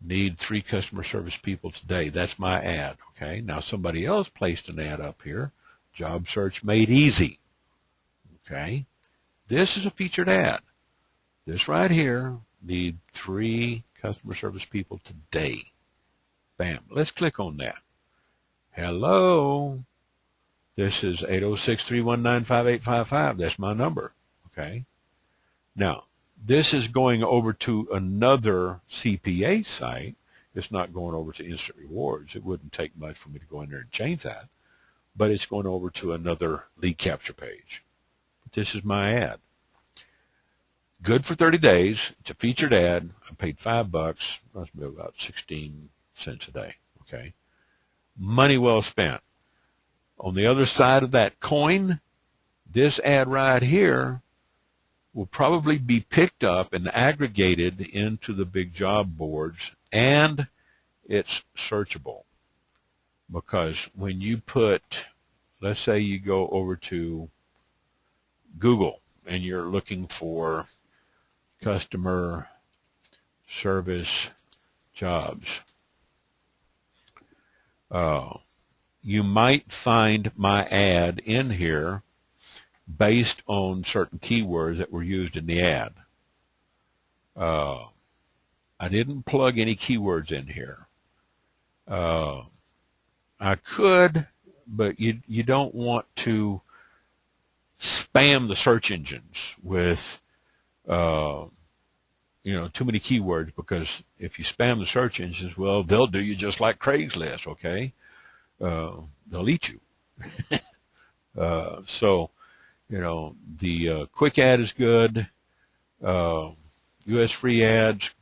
Need 3 customer service people today. That's my ad. Okay. Now somebody else placed an ad up here. Job search made easy. Okay. This is a featured ad. This right here, need 3 customer service people today. Bam. Let's click on that. Hello. This is 806-319-5855. That's my number. Okay. Now, this is going over to another CPA site. It's not going over to Instant Rewards. It wouldn't take much for me to go in there and change that. But it's going over to another lead capture page. But this is my ad. Good for 30 days. It's a featured ad. I paid $5. Must be about 16 cents a day. Okay. Money well spent. On the other side of that coin, this ad right here will probably be picked up and aggregated into the big job boards, and it's searchable. Because when you put, let's say you go over to Google and you're looking for customer service jobs, you might find my ad in here based on certain keywords that were used in the ad. I didn't plug any keywords in here. I could, but you don't want to spam the search engines with too many keywords, because if you spam the search engines, well, they'll do you just like Craigslist, okay? They'll eat you. So, the quick ad is good. U.S. free ads,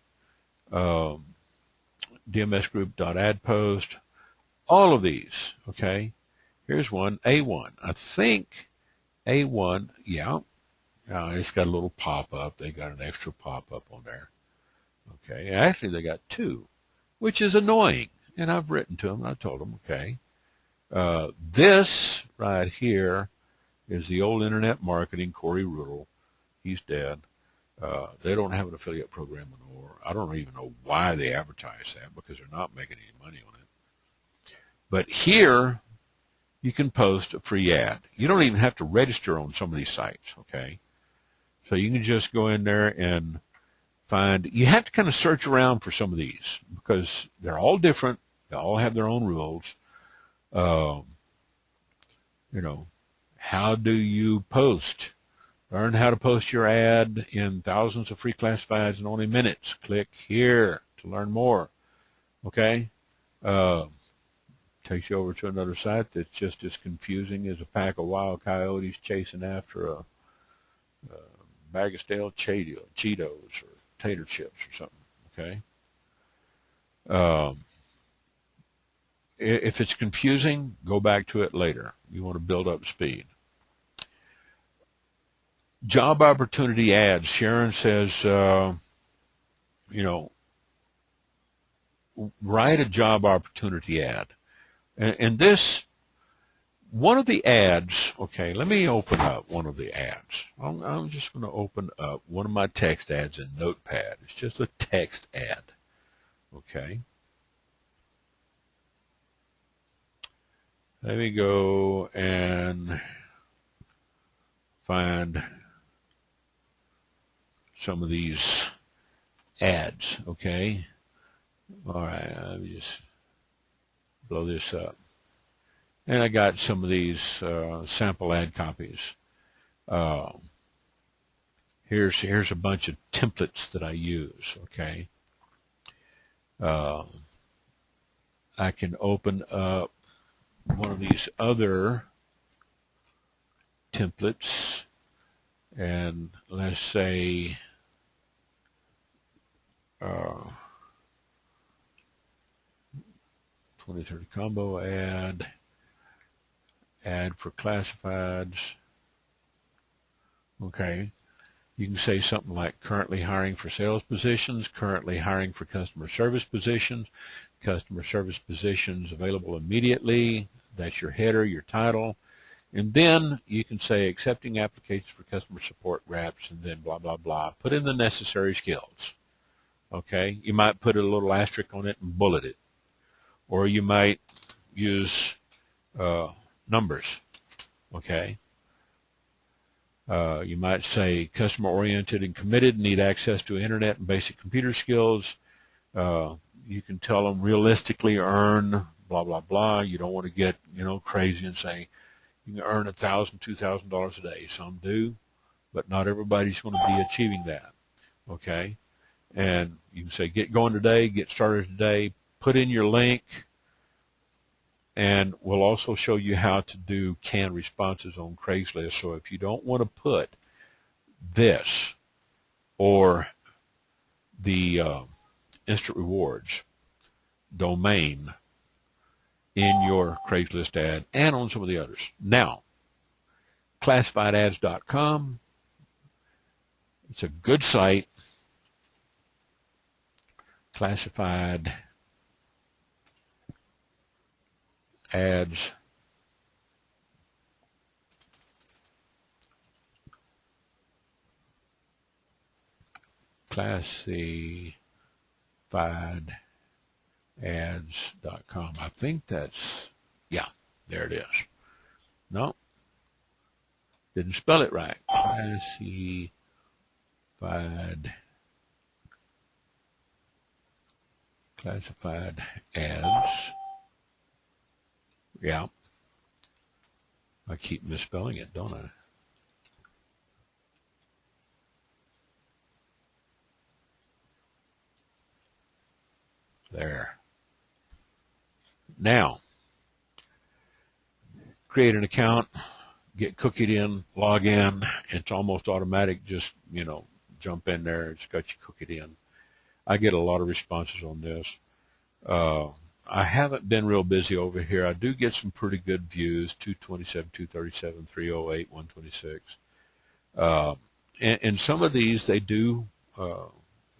dmsgroup.adpost, all of these, okay? Here's one, A1. I think A1, yeah. It's got a little pop-up. They got an extra pop-up on there. Okay, actually they got two, which is annoying. And I've written to them and I told them, okay, this right here is the old internet marketing, Corey Rudel. He's dead. They don't have an affiliate program anymore. I don't even know why they advertise that, because they're not making any money on it. But here, you can post a free ad. You don't even have to register on some of these sites, okay? So you can just go in there and find, you have to kind of search around for some of these, because they're all different. They all have their own rules. How do you post? Learn how to post your ad in thousands of free classifieds in only minutes. Click here to learn more. Okay? Takes you over to another site that's just as confusing as a pack of wild coyotes chasing after a bag of stale Cheetos or tater chips or something. Okay? If it's confusing, go back to it later. You want to build up speed. Job opportunity ads. Sharon says, write a job opportunity ad. And this, one of the ads, okay, let me open up one of the ads. I'm just going to open up one of my text ads in Notepad. It's just a text ad, okay? Let me go and find some of these ads, okay? All right, let me just blow this up. And I got some of these sample ad copies. Here's a bunch of templates that I use, okay? I can open up one of these other templates, and let's say 20-30 combo ad for classifieds. Okay, you can say something like currently hiring for sales positions, currently hiring for customer service positions available immediately. That's your header, your title. And then you can say accepting applications for customer support reps, and then blah, blah, blah. Put in the necessary skills. Okay? You might put a little asterisk on it and bullet it. Or you might use numbers. Okay? You might say customer-oriented and committed, need access to internet and basic computer skills. You can tell them realistically earn blah, blah, blah. You don't want to get, crazy and say you can earn $1,000, $2,000 a day. Some do, but not everybody's going to be achieving that. Okay? And you can say get going today, get started today, put in your link, and we'll also show you how to do canned responses on Craigslist. So if you don't want to put this or the instant rewards domain in your Craigslist ad and on some of the others. Now, classifiedads.com, It's a good site. Classified ads. Classifiedads.com. I think that's, yeah, there it is. No, didn't spell it right. Classified ads. Yeah. I keep misspelling it, don't I? There. Now, create an account, get cookied in, log in. It's almost automatic. Just, jump in there. It's got you cookied in. I get a lot of responses on this. I haven't been real busy over here. I do get some pretty good views, 227, 237, 308, 126. And some of these, they do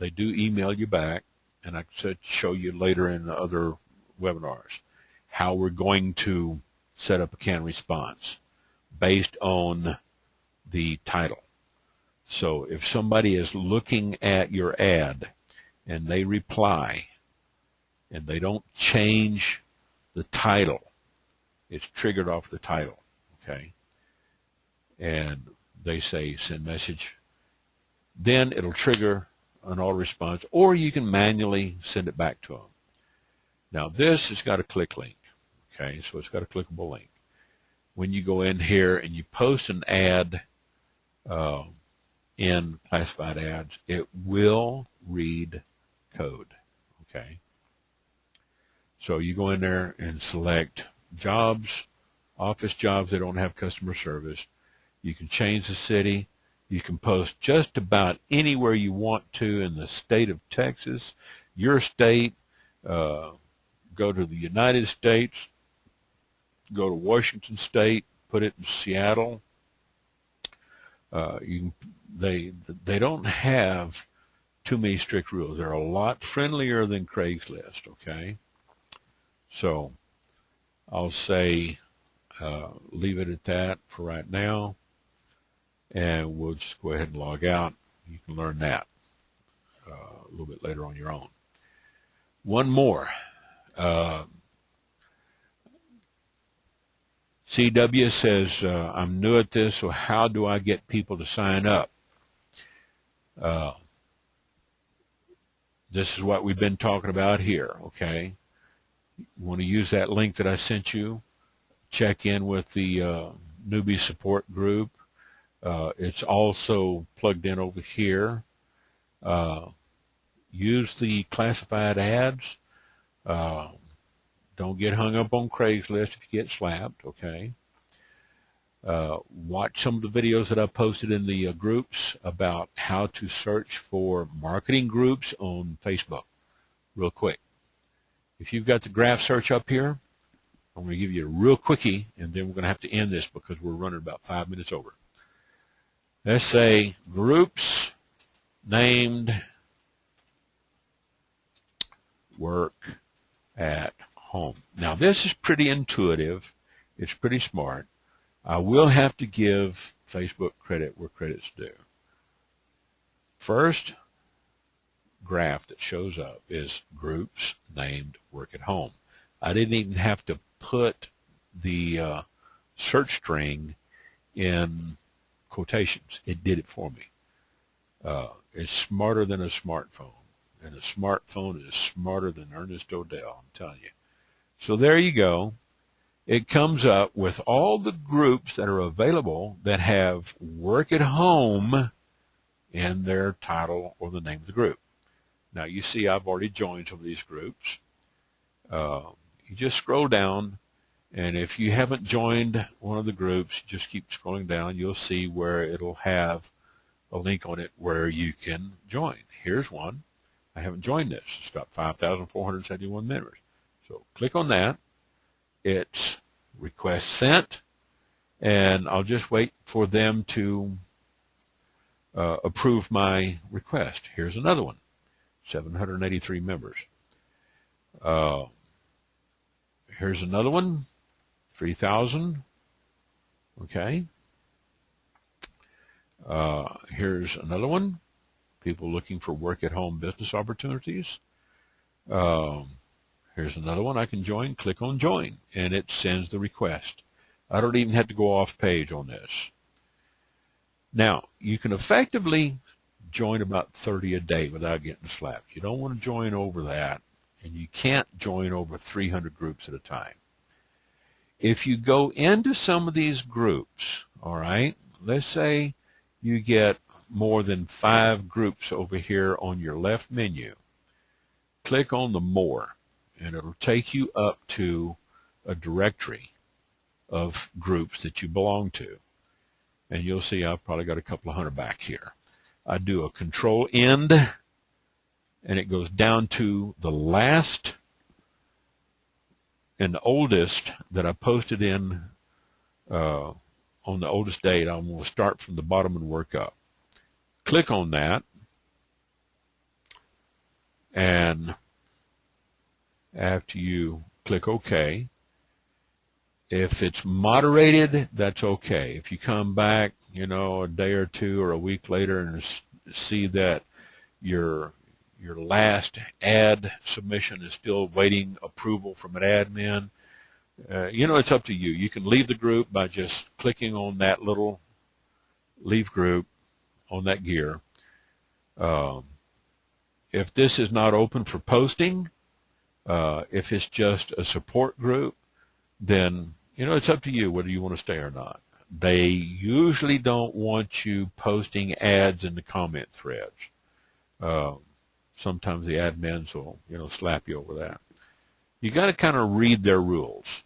email you back, and I could show you later in the other webinars how we're going to set up a canned response based on the title. So if somebody is looking at your ad and they reply and they don't change the title, it's triggered off the title, okay? And they say send message, then it'll trigger an autoresponder, or you can manually send it back to them. Now this has got a click link, okay? So it's got a clickable link. When you go in here and you post an ad in classified ads, it will read code, okay? So you go in there and select jobs, office jobs that don't have customer service. You can change the city. You can post just about anywhere you want to in the state of Texas, your state. Go to the United States, go to Washington State, put it in Seattle. They don't have too many strict rules. They're a lot friendlier than Craigslist, okay? So I'll say leave it at that for right now, and we'll just go ahead and log out. You can learn that a little bit later on your own. One more. CW says, I'm new at this, so how do I get people to sign up? This is what we've been talking about here, okay? You want to use that link that I sent you. Check in with the newbie support group. It's also plugged in over here. Use the classified ads. Don't get hung up on Craigslist if you get slapped, okay? Watch some of the videos that I posted in the groups about how to search for marketing groups on Facebook real quick. If you've got the graph search up here, I'm going to give you a real quickie, and then we're going to have to end this because we're running about 5 minutes over. Let's say groups named work at home. Now, this is pretty intuitive. It's pretty smart. I will have to give Facebook credit where credit's due. First graph that shows up is groups named work at home. I didn't even have to put the search string in quotations. It did it for me. It's smarter than a smartphone, and a smartphone is smarter than Ernest ODell, I'm telling you. So there you go. It comes up with all the groups that are available that have work at home in their title or the name of the group. Now you see I've already joined some of these groups. You just scroll down, and if you haven't joined one of the groups, just keep scrolling down. You'll see where it'll have a link on it where you can join. Here's one. I haven't joined this. It's got 5,471 members. So click on that. It's request sent, and I'll just wait for them to approve my request. Here's another one, 783 members. Here's another one, 3,000. Okay. Here's another one, people looking for work-at-home business opportunities. Here's another one I can join. Click on join, and it sends the request. I don't even have to go off page on this. Now, you can effectively join about 30 a day without getting slapped. You don't want to join over that, and you can't join over 300 groups at a time. If you go into some of these groups, all right, let's say you get more than 5 groups over here on your left menu. Click on the more, and it'll take you up to a directory of groups that you belong to. And you'll see I've probably got a couple of hundred back here. I do a control end, and it goes down to the last and the oldest that I posted in on the oldest date. I'm going to start from the bottom and work up. Click on that, and after you click OK, if it's moderated, that's okay. If you come back, you know, a day or two or a week later and see that your last ad submission is still waiting approval from an admin, you know, it's up to you. You can leave the group by just clicking on that little leave group on that gear. If this is not open for posting, if it's just a support group, then, you know, it's up to you whether you want to stay or not. They usually don't want you posting ads in the comment threads. Sometimes the admins will, you know, slap you over that. You got to kind of read their rules.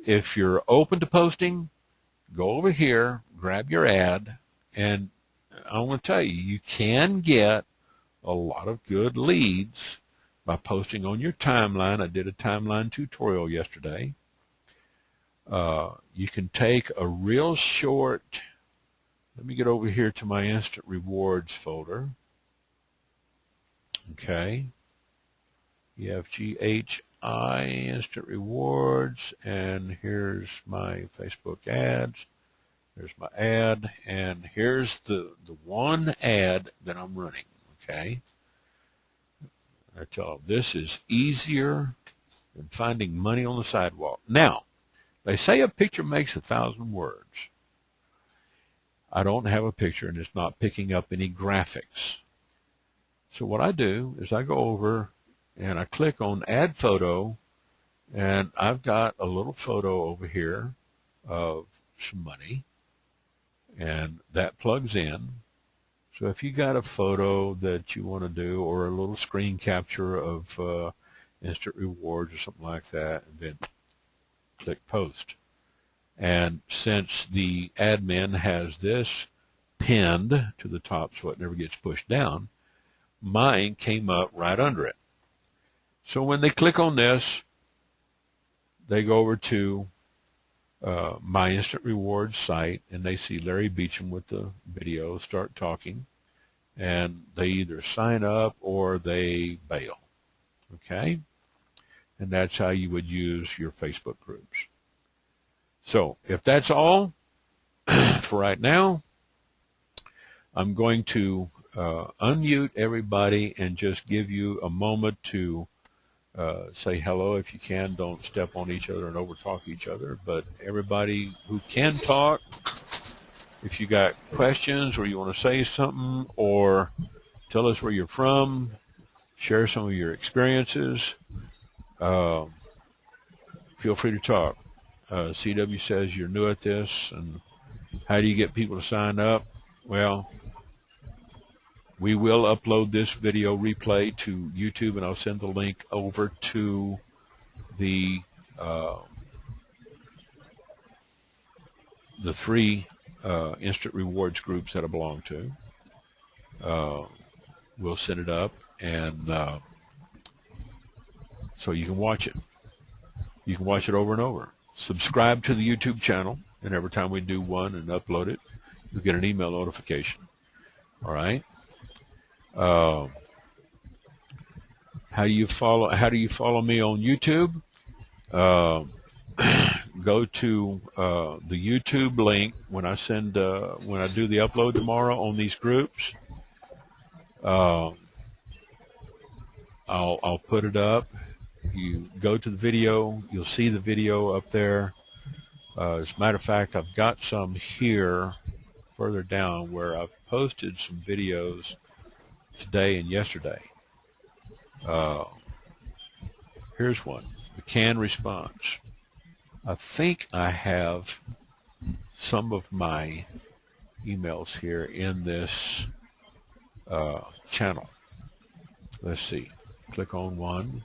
If you're open to posting, go over here, grab your ad, and I want to tell you, you can get a lot of good leads by posting on your timeline. I did a timeline tutorial yesterday. You can take a real short, let me get over here to my instant rewards folder. Okay. EFGHI, instant rewards, and here's my Facebook ads. There's my ad, and here's the one ad that I'm running. Okay. I tell them this is easier than finding money on the sidewalk. Now, they say a picture makes 1,000 words. I don't have a picture, and it's not picking up any graphics. So what I do is I go over and I click on Add Photo, and I've got a little photo over here of some money, and that plugs in. So if you got a photo that you want to do, or a little screen capture of instant rewards or something like that, and then click Post. And since the admin has this pinned to the top so it never gets pushed down, mine came up right under it. So when they click on this, they go over to my instant rewards site, and they see Larry Beecham with the video, start talking, and they either sign up or they bail. Okay? And that's how you would use your Facebook groups. So if that's all for right now, I'm going to unmute everybody and just give you a moment to say hello if you can. Don't step on each other and overtalk each other. But everybody who can talk, if you got questions or you want to say something or tell us where you're from, share some of your experiences, feel free to talk. CW says you're new at this, and how do you get people to sign up? Well, we will upload this video replay to YouTube, and I'll send the link over to the 3 instant rewards groups that I belong to. We'll set it up, and so you can watch it. You can watch it over and over. Subscribe to the YouTube channel, and every time we do one and upload it, you'll get an email notification. All right. How do you follow me on YouTube? Go to the YouTube link when I do the upload tomorrow on these groups. I'll put it up. You go to the video, you'll see the video up there. As a matter of fact, I've got some here further down where I've posted some videos today and yesterday. Here's one, the canned response. I think I have some of my emails here in this channel. Let's see. Click on one.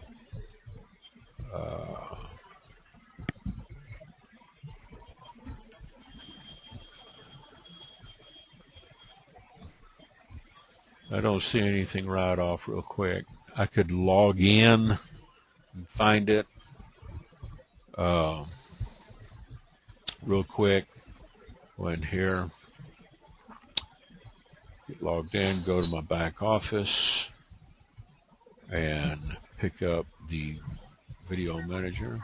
I don't see anything right off real quick. I could log in and find it real quick. Go in here, get logged in, go to my back office, and pick up the video manager.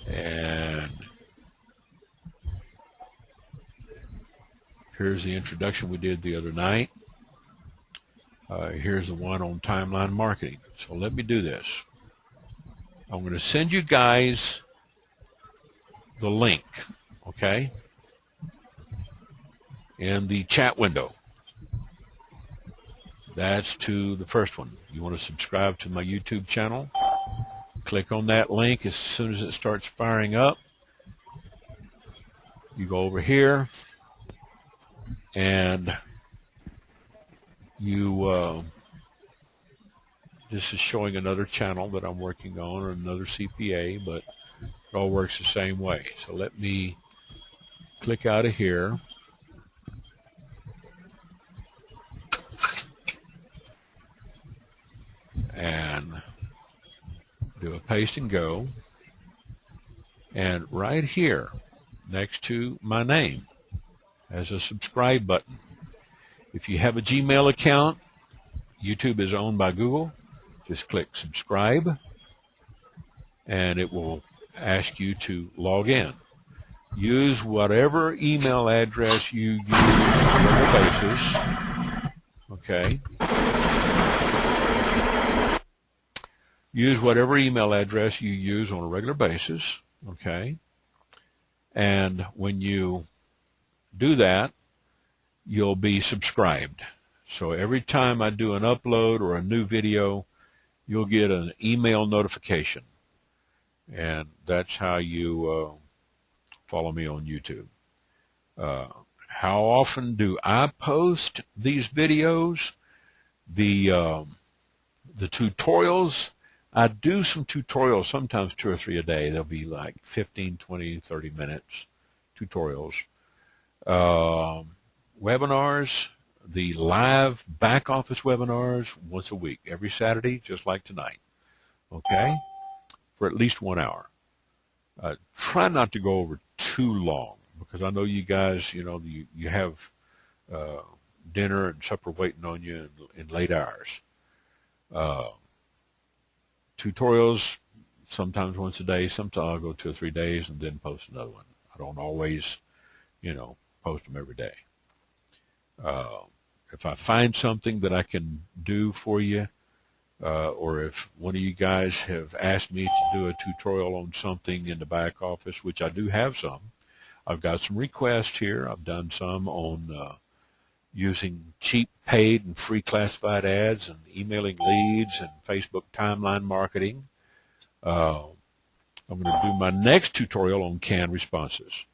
And here's the introduction we did the other night. Here's the one on timeline marketing. So let me do this. I'm going to send you guys the link, okay, in the chat window. That's to the first one. You want to subscribe to my YouTube channel? Click on that link as soon as it starts firing up. You go over here and you this is showing another channel that I'm working on, or another CPA, but it all works the same way. So let me click out of here. And do a paste and go. And right here, next to my name, has a subscribe button. If you have a Gmail account, YouTube is owned by Google. Just click subscribe, and it will ask you to log in. Use whatever email address you use on a regular basis. Okay. Use whatever email address you use on a regular basis. Okay. And when you do that, you'll be subscribed. So every time I do an upload or a new video, you'll get an email notification. And that's how you follow me on YouTube. How often do I post these videos? The tutorials, I do some tutorials, sometimes 2 or 3 a day. They'll be like 15, 20, 30 minutes tutorials. Webinars, the live back office webinars, once a week, every Saturday, just like tonight, okay, for at least 1 hour. Try not to go over too long, because I know you guys, you know, you have dinner and supper waiting on you in late hours. Tutorials, sometimes once a day, sometimes I'll go 2 or 3 days and then post another one. I don't always, you know, post them every day. If I find something that I can do for you, or if one of you guys have asked me to do a tutorial on something in the back office, which I do have some, I've got some requests here. I've done some on using cheap paid and free classified ads and emailing leads and Facebook timeline marketing. I'm going to do my next tutorial on canned responses.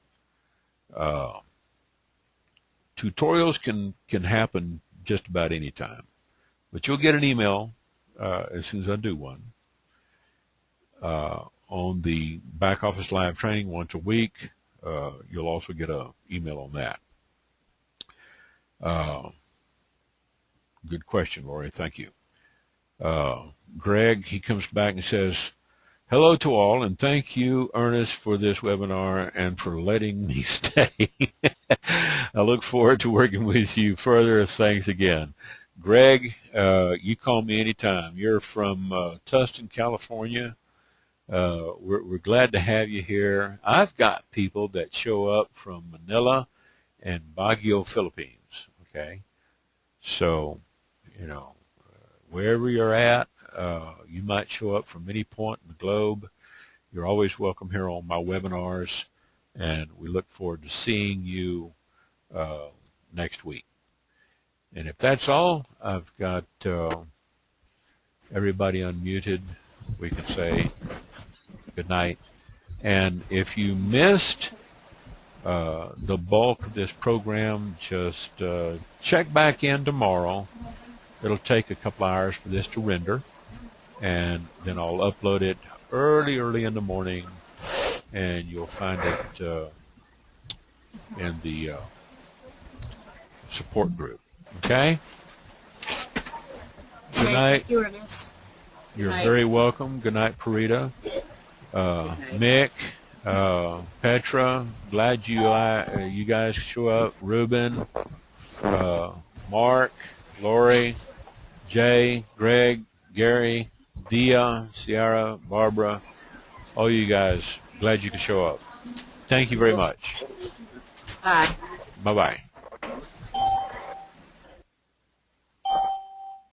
Tutorials can happen just about any time, but you'll get an email as soon as I do one on the back office live training once a week. You'll also get an email on that. Good question, Lori. Thank you. Greg, he comes back and says, Hello to all, and thank you, Ernest, for this webinar and for letting me stay. I look forward to working with you further. Thanks again. Greg, you call me anytime. You're from Tustin, California. We're glad to have you here. I've got people that show up from Manila and Baguio, Philippines. Okay, so wherever you're at, you might show up from any point in the globe. You're always welcome here on my webinars, and we look forward to seeing you next week. And if that's all, I've got everybody unmuted. We can say good night. And if you missed the bulk of this program, just check back in tomorrow. It'll take a couple hours for this to render, and then I'll upload it early in the morning, and you'll find it in the support group. Okay? Good night. Thank you, Ernest. You're very welcome. Good night, Parita. Mick, Petra, glad you guys show up. Ruben, Mark, Lori, Jay, Greg, Gary, Dia, Ciara, Barbara, all you guys, glad you could show up. Thank you very much. Bye. Bye-bye.